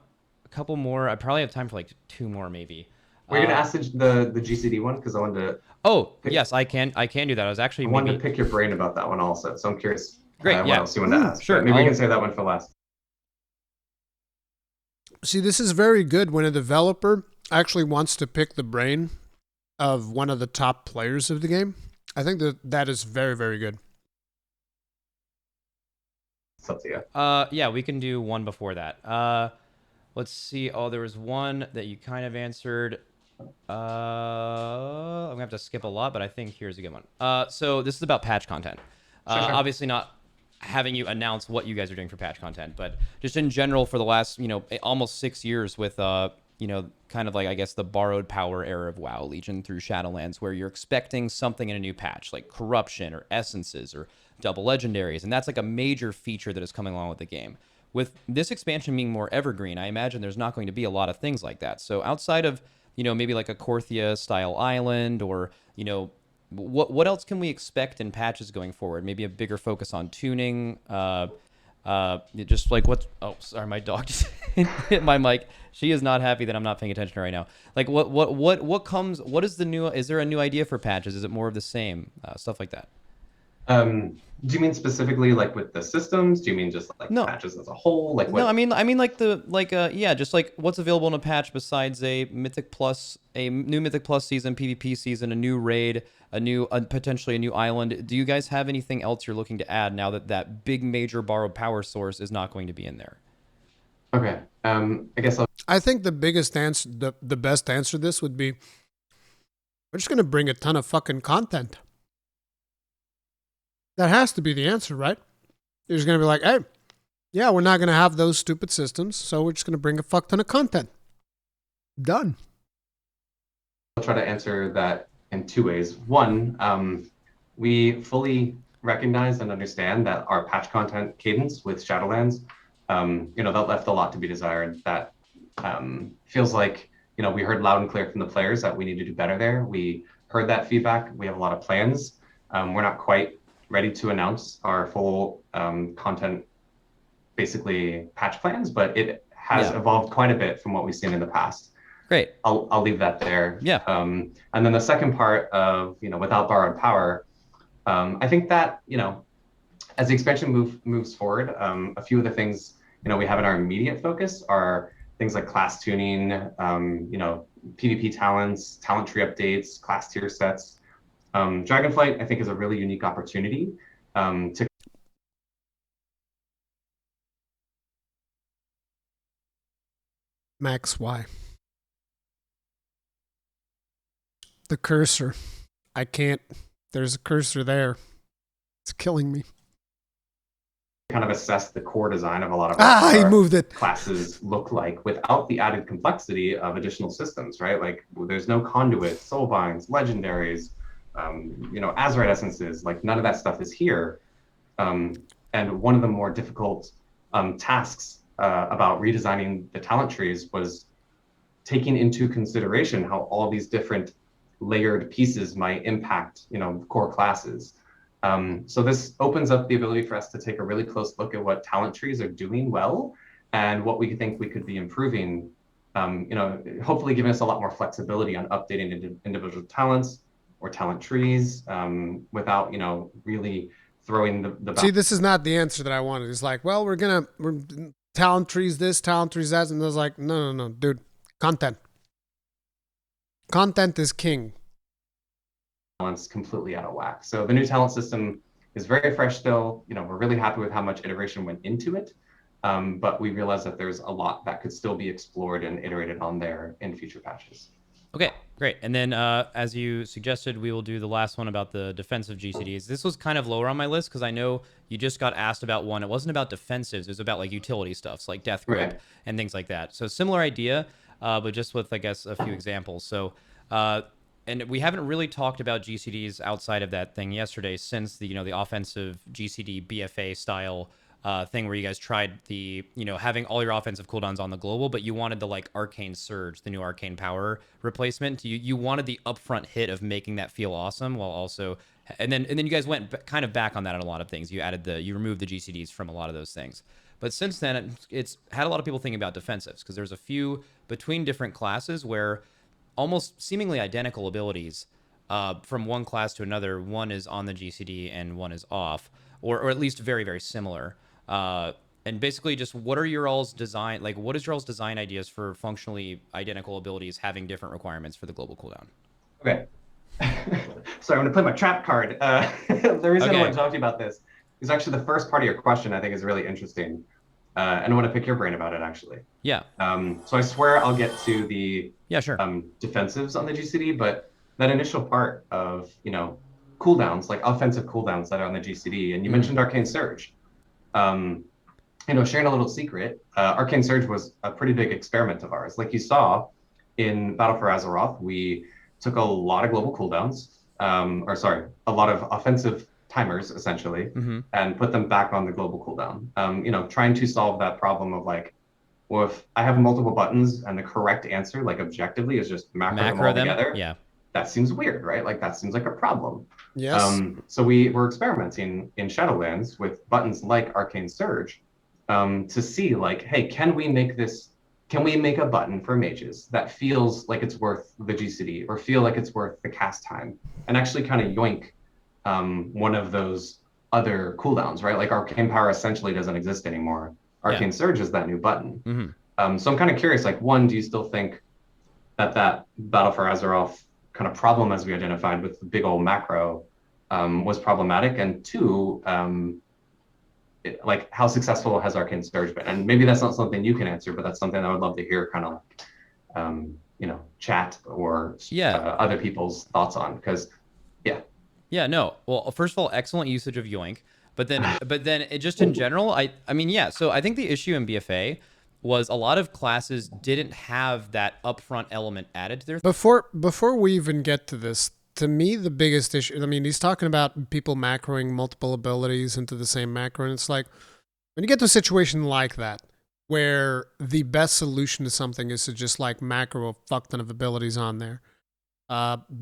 couple more. I probably have time for like two more maybe. We're gonna ask the GCD one because I wanted to. Oh yes, I can do that. I was actually wanted to pick your brain about that one also. So I'm curious. Great. What else you want to ask? Sure. Maybe we can save that one for last. See, this is very good when a developer actually wants to pick the brain of one of the top players of the game. I think that is very, very good. It's up to you. Yeah, we can do one before that. Let's see. Oh, there was one that you kind of answered. I'm gonna have to skip a lot, but I think here's a good one. So this is about patch content. Sure. Obviously not having you announce what you guys are doing for patch content, but just in general for the last, almost 6 years with, kind of like, I guess, the borrowed power era of WoW, Legion through Shadowlands, where you're expecting something in a new patch, like corruption or essences or double legendaries. And that's like a major feature that is coming along with the game. With this expansion being more evergreen, I imagine there's not going to be a lot of things like that. So outside of, maybe like a Korthia style island or, what else can we expect in patches going forward? Maybe a bigger focus on tuning, just like what? Oh, sorry, my dog just hit my mic. She is not happy that I'm not paying attention right now. Like what comes? What is the new? Is there a new idea for patches? Is it more of the same stuff like that? Do you mean specifically like with the systems? Do you mean just like patches as a whole? Like what? No, I mean like just like what's available in a patch besides a Mythic Plus, a new Mythic Plus season, PvP season, a new raid, potentially a new island. Do you guys have anything else you're looking to add now that big major borrowed power source is not going to be in there? Okay. I guess I think the biggest answer, the best answer to this would be, we're just going to bring a ton of fucking content. That has to be the answer, right? You're just going to be like, hey, yeah, we're not going to have those stupid systems, so we're just going to bring a fuck ton of content. Done. I'll try to answer that in two ways. One, we fully recognize and understand that our patch content cadence with Shadowlands, that left a lot to be desired. That feels like, we heard loud and clear from the players that we need to do better there. We heard that feedback. We have a lot of plans. We're not quite ready to announce our full content, basically patch plans, but it has evolved quite a bit from what we've seen in the past. Great. I'll leave that there. Yeah. And then the second part of, without borrowed power, I think that, as the expansion moves forward, a few of the things, we have in our immediate focus are things like class tuning, PvP talents, talent tree updates, class tier sets. Dragonflight, I think, is a really unique opportunity to. Max, why? The cursor. I can't. There's a cursor there. It's killing me. Kind of assess the core design of a lot of he moved it. Classes look like without the added complexity of additional systems, right? Like there's no conduit, soulbinds, legendaries. Azurite essences, like none of that stuff is here. And one of the more difficult tasks about redesigning the talent trees was taking into consideration how all these different layered pieces might impact, core classes. So this opens up the ability for us to take a really close look at what talent trees are doing well and what we think we could be improving. Hopefully giving us a lot more flexibility on updating individual talents or talent trees without, really throwing the See, this is not the answer that I wanted. It's like, well, we're talent trees this, talent trees that, and I was like, no, dude, content is king. balance completely out of whack. So the new talent system is very fresh still. We're really happy with how much iteration went into it. But we realize that there's a lot that could still be explored and iterated on there in future patches. Okay, great. And then as you suggested, we will do the last one about the defensive GCDs. This was kind of lower on my list because I know you just got asked about one. It wasn't about defensives. It was about like utility stuffs like Death Grip Right. and things like that. So similar idea, but just with, I guess, a few examples. So, and we haven't really talked about GCDs outside of that thing yesterday since the offensive GCD BFA style thing where you guys tried the, having all your offensive cooldowns on the global, but you wanted the like Arcane Surge, the new Arcane Power replacement. You wanted the upfront hit of making that feel awesome while also, and then you guys went kind of back on that on a lot of things. You removed the GCDs from a lot of those things. But since then, it's had a lot of people thinking about defensives because there's a few between different classes where almost seemingly identical abilities from one class to another. One is on the GCD and one is off, or at least very, very similar. And basically just what are your all's design, like what is your all's design ideas for functionally identical abilities having different requirements for the global cooldown? Okay. Sorry, I'm going to play my trap card. The reason I want to talk to you about this is actually the first part of your question I think is really interesting. And I want to pick your brain about it actually. Yeah. So I swear I'll get to the sure. Defensives on the GCD, but that initial part of, cooldowns, like offensive cooldowns that are on the GCD, and you mentioned Arcane Surge. Sharing a little secret, Arcane Surge was a pretty big experiment of ours. Like you saw in Battle for Azeroth, we took a lot of global cooldowns, a lot of offensive timers essentially, and put them back on the global cooldown. Trying to solve that problem of like, well, if I have multiple buttons and the correct answer, like objectively, is just macro them all together, yeah, that seems weird, right? Like that seems like a problem. Yes. So we were experimenting in Shadowlands with buttons like Arcane Surge to see like, hey, can we make a button for mages that feels like it's worth the GCD or feel like it's worth the cast time and actually kind of yoink one of those other cooldowns, right? Like Arcane Power essentially doesn't exist anymore. Arcane Surge is that new button. So I'm kind of curious, like, one, do you still think that Battle for Azeroth kind of problem as we identified with the big old macro was problematic? And two, like how successful has Arcane Surge been? And maybe that's not something you can answer, but that's something I would love to hear kind of chat or other people's thoughts on, because no. Well, first of all, excellent usage of yoink. But then it just in general, I mean, so I think the issue in BFA was a lot of classes didn't have that upfront element added to their... Before we even get to this, to me, the biggest issue, I mean, he's talking about people macroing multiple abilities into the same macro, and it's like, when you get to a situation like that, where the best solution to something is to just like macro a fuck ton of abilities on there,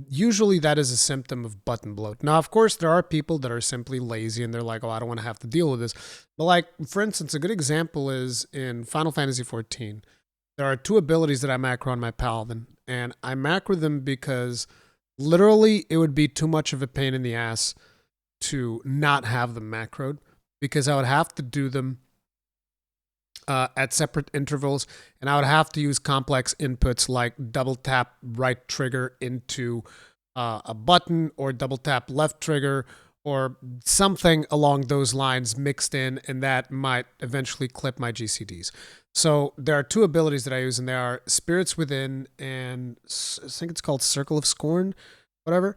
usually that is a symptom of button bloat. Now, of course, there are people that are simply lazy and they're like, oh, I don't want to have to deal with this. But like, for instance, a good example is in Final Fantasy XIV. There are two abilities that I macro on my Paladin, and I macro them because literally it would be too much of a pain in the ass to not have them macroed, because I would have to do them at separate intervals, and I would have to use complex inputs like double tap right trigger into a button, or double tap left trigger, or something along those lines mixed in, and that might eventually clip my GCDs. So there are two abilities that I use, and they are Spirits Within and I think it's called Circle of Scorn, whatever.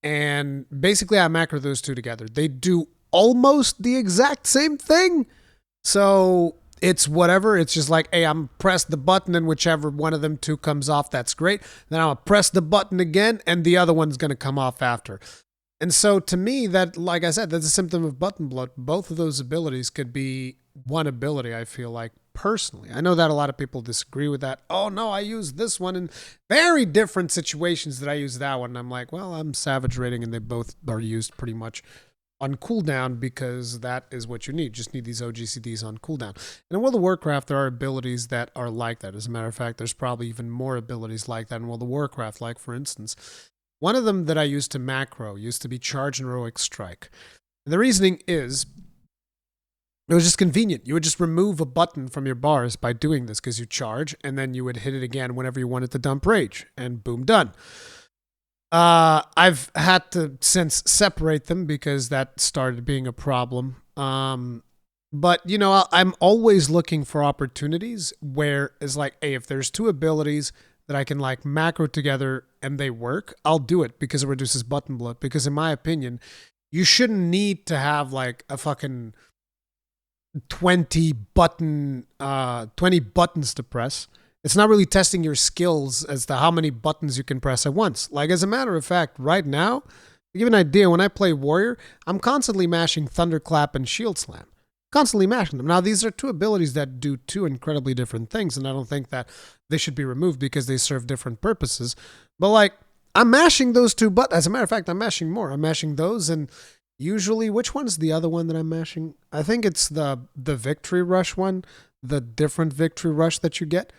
And basically I macro those two together. They do almost the exact same thing. So it's whatever. It's just like, hey, I'm press the button, and whichever one of them two comes off, that's great. Then I'll press the button again, and the other one's going to come off after. And so to me, that, like I said, that's a symptom of button bloat. Both of those abilities could be one ability, I feel like, personally. I know that a lot of people disagree with that. Oh, no, I use this one in very different situations that I use that one. And I'm like, well, I'm savage rating, and they both are used pretty much on cooldown because that is what you need. You just need these OGCDs on cooldown. And in World of Warcraft, there are abilities that are like that. As a matter of fact, there's probably even more abilities like that in World of Warcraft. Like, for instance, one of them that I used to macro used to be Charge and Heroic Strike. And the reasoning is it was just convenient. You would just remove a button from your bars by doing this because you charge, and then you would hit it again whenever you wanted to dump rage, and boom, done. I've had to since separate them because that started being a problem. But, you know, I'm always looking for opportunities where it's like, hey, if there's two abilities that I can like macro together and they work, I'll do it because it reduces button bloat. Because in my opinion, you shouldn't need to have like a fucking 20 buttons to press. It's not really testing your skills as to how many buttons you can press at once. Like, as a matter of fact, right now, to give you an idea, when I play Warrior, I'm constantly mashing Thunderclap and Shield Slam. Constantly mashing them. Now, these are two abilities that do two incredibly different things, and I don't think that they should be removed because they serve different purposes. But, like, I'm mashing those two buttons. As a matter of fact, I'm mashing more. I'm mashing those, and usually, which one's the other one that I'm mashing? I think it's the Victory Rush one, the different Victory Rush that you get.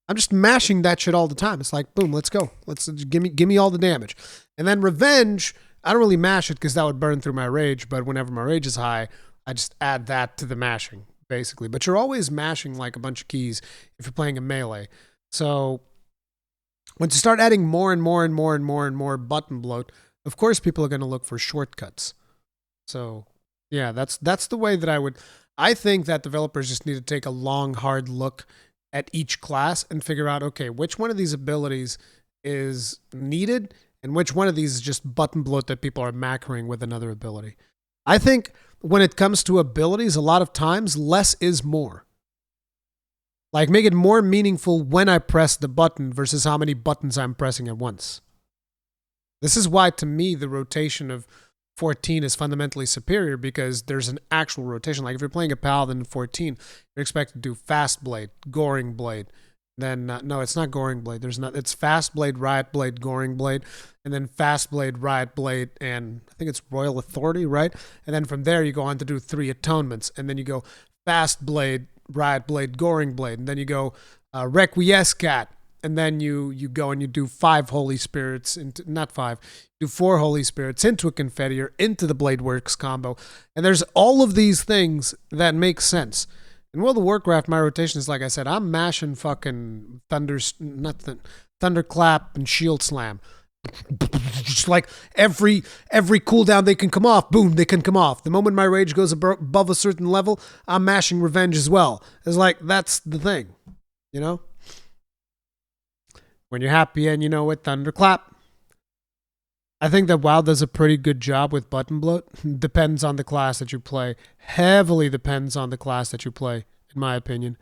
I'm just mashing that shit all the time. It's like, boom, let's go. Let's give me all the damage. And then Revenge, I don't really mash it because that would burn through my rage, but whenever my rage is high, I just add that to the mashing, basically. But you're always mashing like a bunch of keys if you're playing a melee. So once you start adding more and more and more and more and more button bloat, of course people are going to look for shortcuts. So yeah, that's the way that I think that developers just need to take a long, hard look at each class and figure out, okay, which one of these abilities is needed and which one of these is just button bloat that people are macroing with another ability. I think when it comes to abilities, a lot of times less is more. Like, make it more meaningful when I press the button versus how many buttons I'm pressing at once. This is why, to me, the rotation of 14 is fundamentally superior because there's an actual rotation. Like, if you're playing a Paladin in 14, you're expected to do Fast Blade, Goring Blade. Then, no, it's not Goring Blade. It's Fast Blade, Riot Blade, Goring Blade, and then Fast Blade, Riot Blade, and I think it's Royal Authority, right? And then from there, you go on to do 3 Atonements, and then you go Fast Blade, Riot Blade, Goring Blade, and then you go Requiescat, and then you go and you do 5 Holy Spirits, not 5, do 4 Holy Spirits into a Confetti, into the Blade Works combo. And there's all of these things that make sense. In World of Warcraft, my rotation is, like I said, I'm mashing fucking Thunderclap and Shield Slam. Just like every cooldown they can come off, boom, they can come off. The moment my rage goes above a certain level, I'm mashing Revenge as well. It's like, that's the thing, you know? When you're happy and you know it, Thunderclap. I think that WoW does a pretty good job with button bloat. Depends on the class that you play. Heavily depends on the class that you play, in my opinion.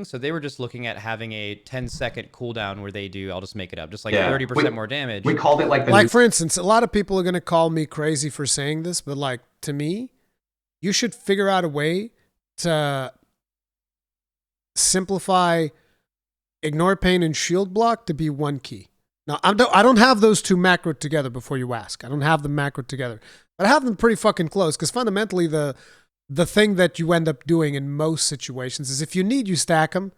So they were just looking at having a 10-second cooldown where they do, I'll just make it up, just like 30% more damage. We called it like for instance, a lot of people are going to call me crazy for saying this, but like, to me, you should figure out a way to simplify Ignore Pain and Shield Block to be one key. Now, I don't have those two macroed together before you ask. I don't have them macroed together. But I have them pretty fucking close because fundamentally the thing that you end up doing in most situations is if you need, you stack them.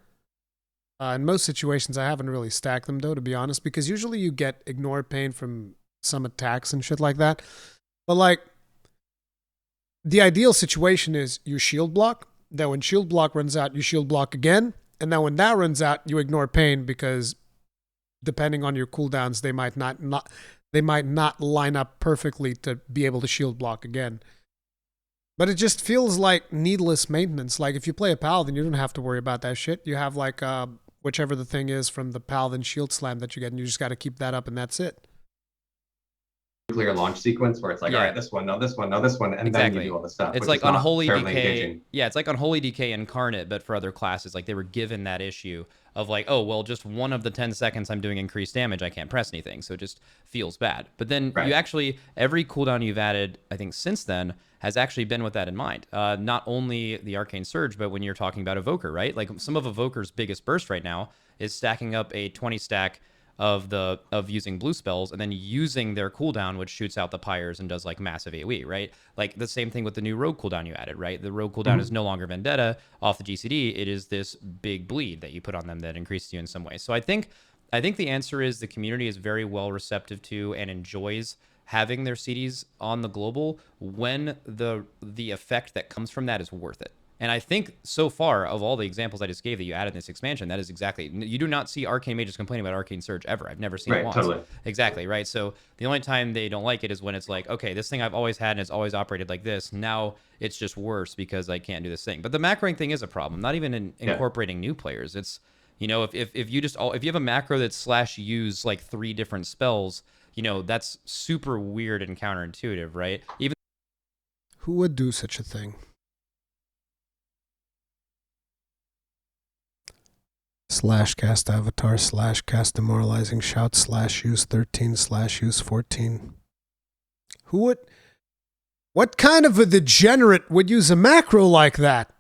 In most situations, I haven't really stacked them, though, to be honest, because usually you get Ignore Pain from some attacks and shit like that. But, like, the ideal situation is you shield block. Then when shield block runs out, you shield block again. And then when that runs out, you Ignore Pain because depending on your cooldowns, they might not line up perfectly to be able to shield block again. But it just feels like needless maintenance. Like if you play a Paladin, you don't have to worry about that shit. You have like whichever the thing is from the Paladin Shield Slam that you get, and you just got to keep that up, and that's it. Clear launch sequence where it's like, all right, this one, no, this one, no, this one, and then you do all the stuff. It's like Unholy Decay. Yeah, it's like Unholy Decay Incarnate, but for other classes. Like they were given that issue of like, oh, well, just one of the 10 seconds I'm doing increased damage, I can't press anything, so it just feels bad. But then you actually, every cooldown you've added, I think since then, has actually been with that in mind. Not only the Arcane Surge, but when you're talking about Evoker, right? Like some of Evoker's biggest burst right now is stacking up a 20 stack of using blue spells and then using their cooldown, which shoots out the pyres and does like massive AoE, right? Like the same thing with the new rogue cooldown you added, right? The rogue cooldown is no longer Vendetta off the GCD. It is this big bleed that you put on them that increases you in some way. So I think the answer is the community is very well receptive to and enjoys having their CDs on the global when the effect that comes from that is worth it. And I think so far, of all the examples I just gave that you added in this expansion, that is exactly, you do not see Arcane Mages complaining about Arcane Surge ever. I've never seen it once. Totally. Exactly, right? So the only time they don't like it is when it's like, okay, this thing I've always had and it's always operated like this. Now it's just worse because I can't do this thing. But the macroing thing is a problem, not even in incorporating new players. It's, you know, if you have a macro that's /use like 3 different spells, you know, that's super weird and counterintuitive, right? Even Who would do such a thing? /cast avatar /cast demoralizing shout /use 13 /use 14. Who would? What kind of a degenerate would use a macro like that?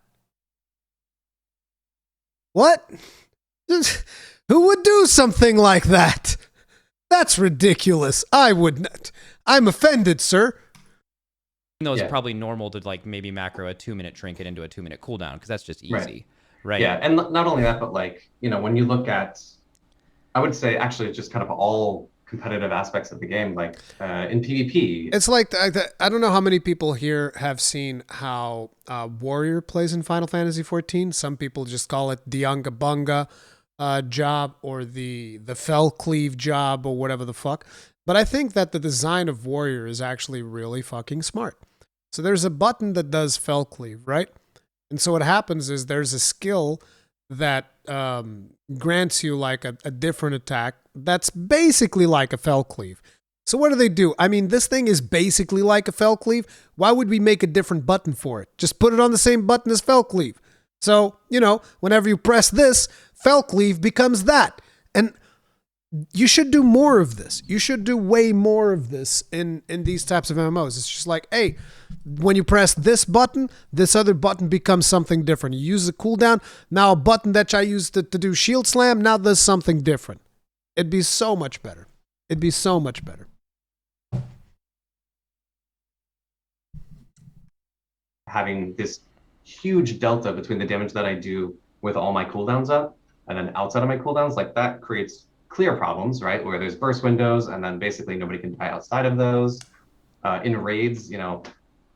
What? Who would do something like that? That's ridiculous. I would not. I'm offended, sir. though it's probably normal to like maybe macro a 2-minute trinket into a 2-minute cooldown because that's just easy. Right. Yeah, and not only that, but like, you know, when you look at, I would say actually just kind of all competitive aspects of the game, like in PvP. It's like, I don't know how many people here have seen how Warrior plays in Final Fantasy XIV. Some people just call it the Unga Bunga job or the Fell Cleave job or whatever the fuck. But I think that the design of Warrior is actually really fucking smart. So there's a button that does Fell Cleave, right? And so what happens is there's a skill that grants you like a different attack that's basically like a Fell Cleave. So what do? I mean, this thing is basically like a Fell Cleave. Why would we make a different button for it? Just put it on the same button as Fell Cleave. So, you know, whenever you press this, Fell Cleave becomes that. And you should do more of this. You should do way more of this in these types of MMOs. It's just like, hey, when you press this button, this other button becomes something different. You use the cooldown. Now a button that I used to do shield slam now does something different. It'd be so much better. It'd be so much better. Having this huge delta between the damage that I do with all my cooldowns up and then outside of my cooldowns, like that creates clear problems, right? Where there's burst windows and then basically nobody can die outside of those. In raids, you know,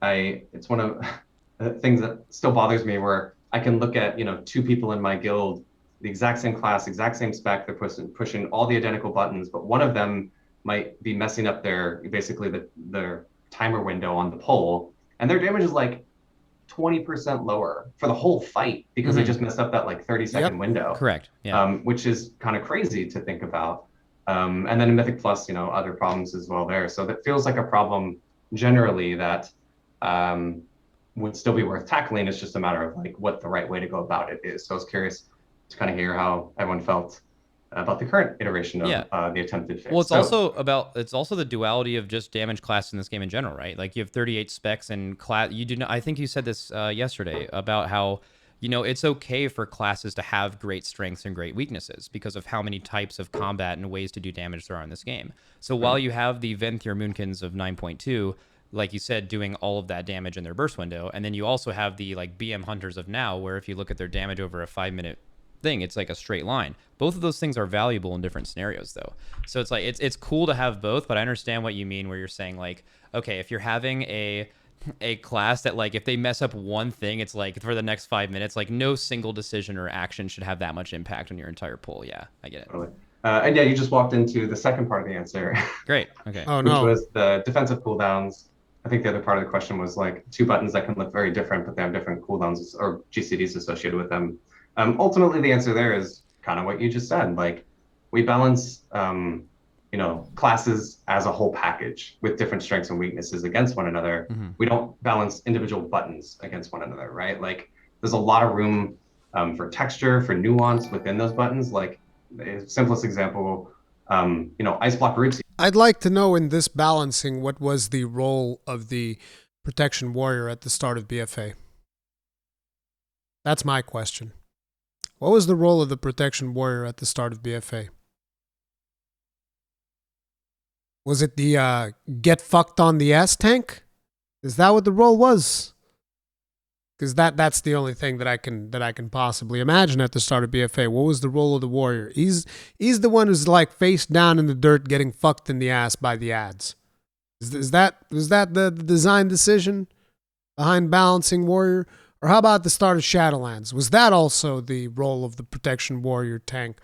it's one of the things that still bothers me where I can look at, you know, 2 people in my guild, the exact same class, exact same spec, they're pushing all the identical buttons, but one of them might be messing up their timer window on the pole, and their damage is like 20% lower for the whole fight because they just messed up that like 30-second window. Correct. Yeah. Which is kind of crazy to think about. And then in Mythic Plus, you know, other problems as well there. So that feels like a problem generally that would still be worth tackling. It's just a matter of like what the right way to go about it is. So I was curious to kind of hear how everyone felt about the current iteration of the attempted fix. Well, it's also the duality of just damage class in this game in general, right? Like you have 38 specs and class. You do not. I think you said this yesterday about how, you know, it's okay for classes to have great strengths and great weaknesses because of how many types of combat and ways to do damage there are in this game. So while you have the Venthyr Moonkins of 9.2, like you said, doing all of that damage in their burst window, and then you also have the like BM Hunters of now, where if you look at their damage over a 5-minute thing, it's like a straight line. Both of those things are valuable in different scenarios though. So it's like it's cool to have both, but I understand what you mean where you're saying like, okay, if you're having a class that like if they mess up one thing, it's like for the next 5 minutes, like no single decision or action should have that much impact on your entire pool. Yeah, I get it. Totally. And yeah, you just walked into the second part of the answer. Great. Okay. Oh no. Which was the defensive cooldowns. I think the other part of the question was like 2 buttons that can look very different, but they have different cooldowns or GCDs associated with them. Ultimately, the answer there is kind of what you just said. Like, we balance, you know, classes as a whole package with different strengths and weaknesses against one another. We don't balance individual buttons against one another, right? Like, there's a lot of room for texture, for nuance within those buttons. Like, the simplest example, you know, Ice Block Roots. I'd like to know in this balancing what was the role of the Protection Warrior at the start of BFA. That's my question. What was the role of the Protection Warrior at the start of BFA? Was it the get fucked on the ass tank? Is that what the role was? Because that's the only thing that I can possibly imagine at the start of BFA. What was the role of the warrior? He's the one who's like face down in the dirt, getting fucked in the ass by the ads. Was that the design decision behind balancing warrior? Or how about the start of Shadowlands? Was that also the role of the protection warrior tank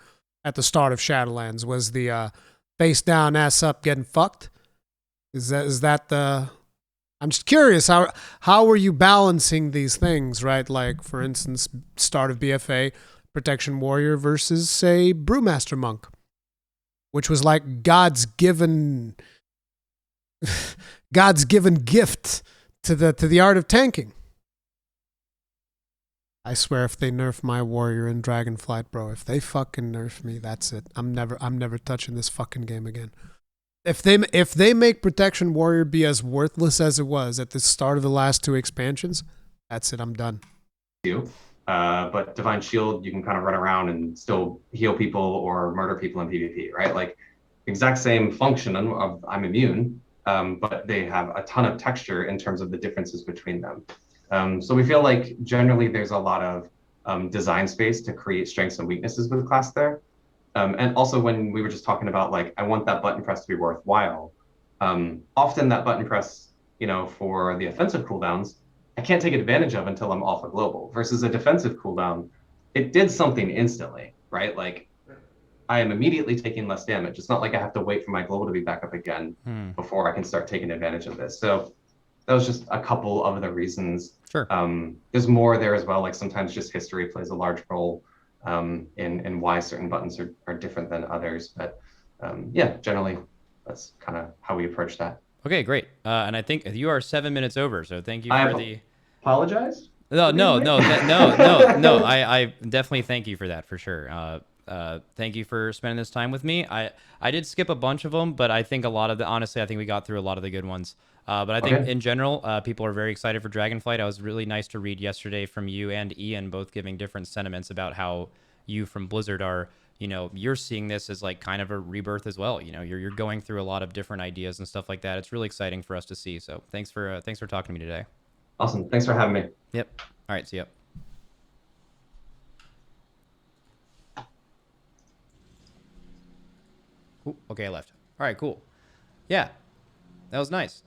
at the start of Shadowlands? Was the face down, ass up, getting fucked? Is that the? I'm just curious, how were you balancing these things, right? Like, for instance, start of BFA, Protection Warrior versus, say, Brewmaster Monk, which was like God's given gift to the art of tanking. I swear, if they nerf my warrior in Dragonflight, bro, if they fucking nerf me, that's it. I'm never touching this fucking game again. If they make Protection Warrior be as worthless as it was at the start of the last 2 expansions, that's it. I'm done. But Divine Shield, you can kind of run around and still heal people or murder people in PvP, right? Like, exact same function of I'm immune, but they have a ton of texture in terms of the differences between them. So we feel like generally there's a lot of design space to create strengths and weaknesses with the class there. And also when we were just talking about, like, I want that button press to be worthwhile, often that button press, for the offensive cooldowns, I can't take advantage of until I'm off a global, versus a defensive cooldown. It did something instantly, right? Like, I am immediately taking less damage. It's not like I have to wait for my global to be back up again before I can start taking advantage of this. So that was just a couple of the reasons. Sure. There's more there as well. Like, sometimes just history plays a large role in why certain buttons are different than others. But yeah, generally, that's kind of how we approach that. Okay, great. And I think you are 7 minutes over, so thank you for the... Apologize? No. I definitely thank you for that, for sure. Thank you for spending this time with me. I did skip a bunch of them, but I think honestly, I think we got through a lot of the good ones. But I think in general, people are very excited for Dragonflight. It was really nice to read yesterday from you and Ian, both giving different sentiments about how you from Blizzard are, you're seeing this as like kind of a rebirth as well. You're going through a lot of different ideas and stuff like that. It's really exciting for us to see. So thanks for talking to me today. Awesome. Thanks for having me. Yep. All right. See ya. Ooh, okay, I left. All right, cool. Yeah, that was nice.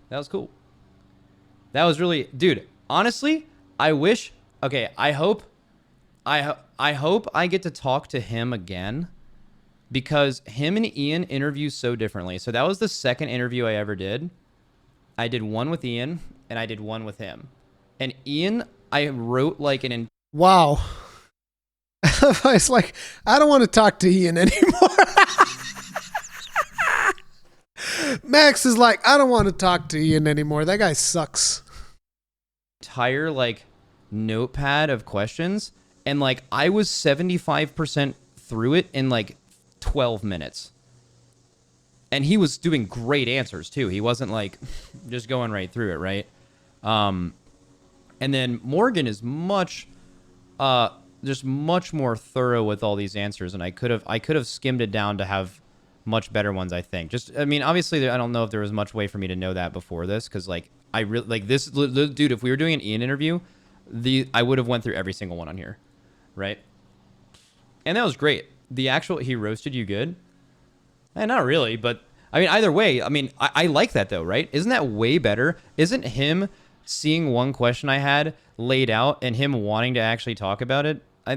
That was cool. That was really, dude. Honestly, I wish. Okay, I hope I get to talk to him again, because him and Ian interview so differently. So that was the second interview I ever did. I did one with Ian and I did one with him. And Ian, I wrote like wow. It's like, I don't want to talk to Ian anymore. Max is like, I don't want to talk to Ian anymore. That guy sucks. Entire like notepad of questions, and like I was 75% through it in like 12 minutes. And he was doing great answers too. He wasn't like just going right through it, right? And then Morgan is just much more thorough with all these answers, and I could have skimmed it down to have much better ones, I think. Obviously, I don't know if there was much way for me to know that before this, because like I really like this dude. If we were doing an Ian interview, I would have went through every single one on here, right? And that was great. He roasted you good. Not really, but I mean, either way, I like that though, right? Isn't that way better? Isn't him seeing one question I had laid out and him wanting to actually talk about it? I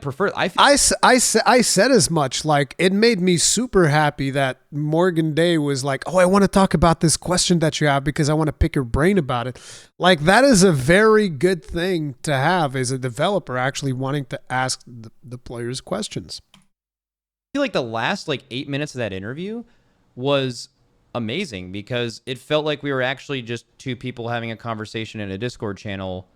prefer. I said as much. Like, it made me super happy that Morgan Day was like, "Oh, I want to talk about this question that you have because I want to pick your brain about it." Like, that is a very good thing to have as a developer, actually wanting to ask the players questions. I feel like the last 8 minutes of that interview was amazing, because it felt like we were actually just two people having a conversation in a Discord channel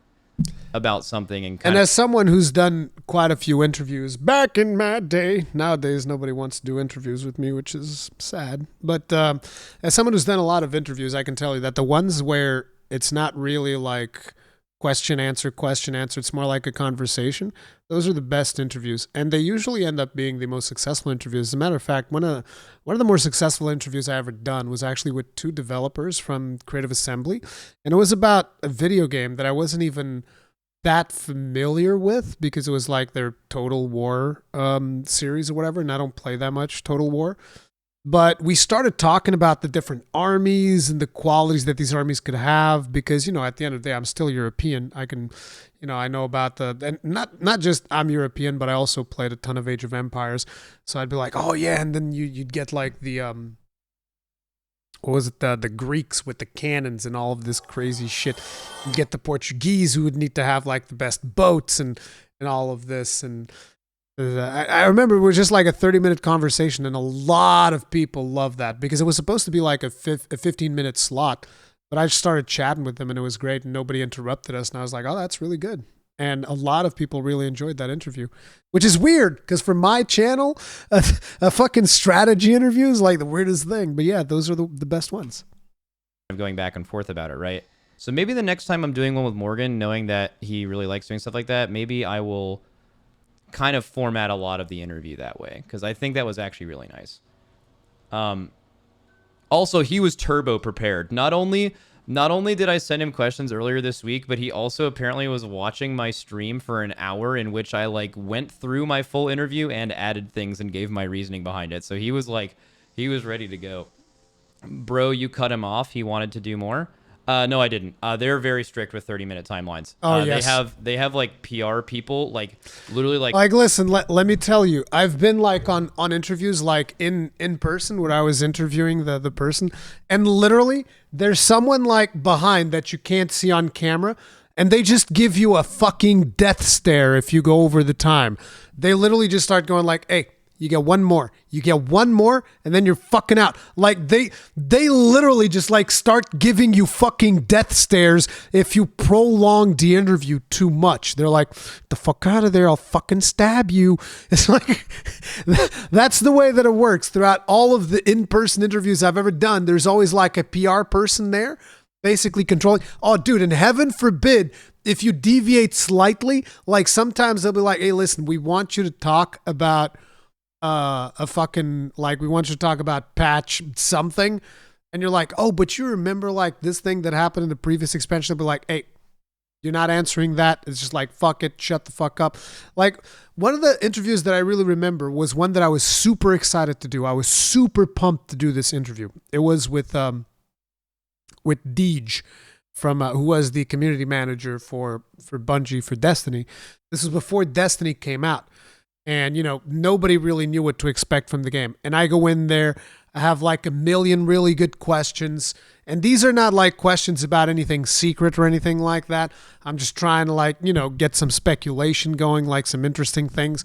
about something. And as someone who's done quite a few interviews back in my day, nowadays nobody wants to do interviews with me, which is sad. But as someone who's done a lot of interviews, I can tell you that the ones where it's not really like question, answer, question, answer. It's more like a conversation. Those are the best interviews. And they usually end up being the most successful interviews. As a matter of fact, one of the more successful interviews I ever done was actually with 2 developers from Creative Assembly. And it was about a video game that I wasn't even that familiar with because it was like their Total War series or whatever. And I don't play that much Total War. But we started talking about the different armies and the qualities that these armies could have because, at the end of the day, I'm still European. I can, I know about and not just I'm European, but I also played a ton of Age of Empires. So I'd be like, oh yeah. And then you'd get like the, what was it? The Greeks with the cannons and all of this crazy shit. You'd get the Portuguese who would need to have like the best boats and all of this. And I remember it was just like a 30-minute conversation, and a lot of people loved that because it was supposed to be like a 15-minute slot. But I just started chatting with them, and it was great, and nobody interrupted us. And I was like, oh, that's really good. And a lot of people really enjoyed that interview, which is weird because for my channel, a fucking strategy interview is like the weirdest thing. But yeah, those are the best ones. I'm going back and forth about it, right? So maybe the next time I'm doing one with Morgan, knowing that he really likes doing stuff like that, maybe I will kind of format a lot of the interview that way because I think that was actually really nice. Also, he was turbo prepared. Not only did I send him questions earlier this week, but he also apparently was watching my stream for an hour in which I like went through my full interview and added things and gave my reasoning behind it. So he was ready to go. Bro, you cut him off. He wanted to do more. No, I didn't. They're very strict with 30-minute timelines. Oh, yes. They have like PR people, like literally like listen, let me tell you, I've been like on interviews like in person where I was interviewing the person, and literally there's someone like behind that you can't see on camera, and they just give you a fucking death stare if you go over the time. They literally just start going like, hey, you get one more. You get one more, and then you're fucking out. Like they literally just like start giving you fucking death stares if you prolong the interview too much. They're like, the fuck out of there, I'll fucking stab you. It's like that's the way that it works throughout all of the in-person interviews I've ever done. There's always like a PR person there, basically controlling. Oh, dude, and heaven forbid if you deviate slightly, like sometimes they'll be like, hey, listen, we want you to talk about we want you to talk about patch something, and you're like, oh, but you remember like this thing that happened in the previous expansion. They'll be like, hey, you're not answering that. It's just like, fuck it, shut the fuck up. Like one of the interviews that I really remember was one that I was super excited to do. I was super pumped to do this interview. It was with Deej from who was the community manager for Bungie for Destiny. This was before Destiny came out. And, nobody really knew what to expect from the game. And I go in there, I have like a million really good questions. And these are not like questions about anything secret or anything like that. I'm just trying to get some speculation going, like some interesting things.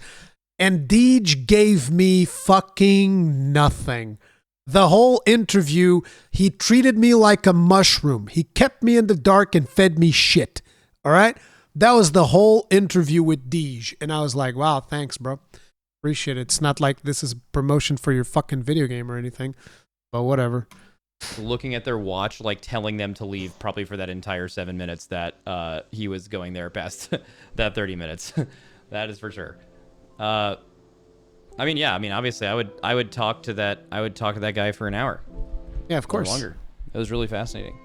And Deej gave me fucking nothing. The whole interview, he treated me like a mushroom. He kept me in the dark and fed me shit. All right? That was the whole interview with Deej. And I was like, wow, thanks, bro. Appreciate it. It's not like this is promotion for your fucking video game or anything, but whatever. Looking at their watch, like telling them to leave probably for that entire 7 minutes that he was going there past that 30 minutes. That is for sure. Obviously I would talk to that guy for an hour. Yeah, of course. Or longer. It was really fascinating.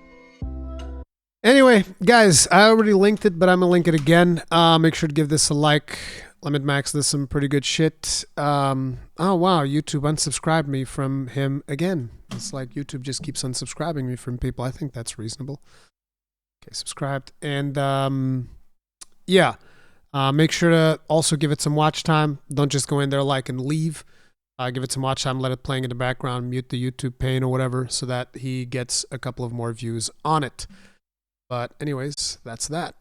Anyway, guys, I already linked it, but I'm going to link it again. Make sure to give this a like. Limit Max does some pretty good shit. Oh, wow. YouTube unsubscribed me from him again. It's like YouTube just keeps unsubscribing me from people. I think that's reasonable. Okay, subscribed. And make sure to also give it some watch time. Don't just go in there, like, and leave. Give it some watch time. Let it playing in the background. Mute the YouTube pane or whatever so that he gets a couple of more views on it. But anyways, that's that.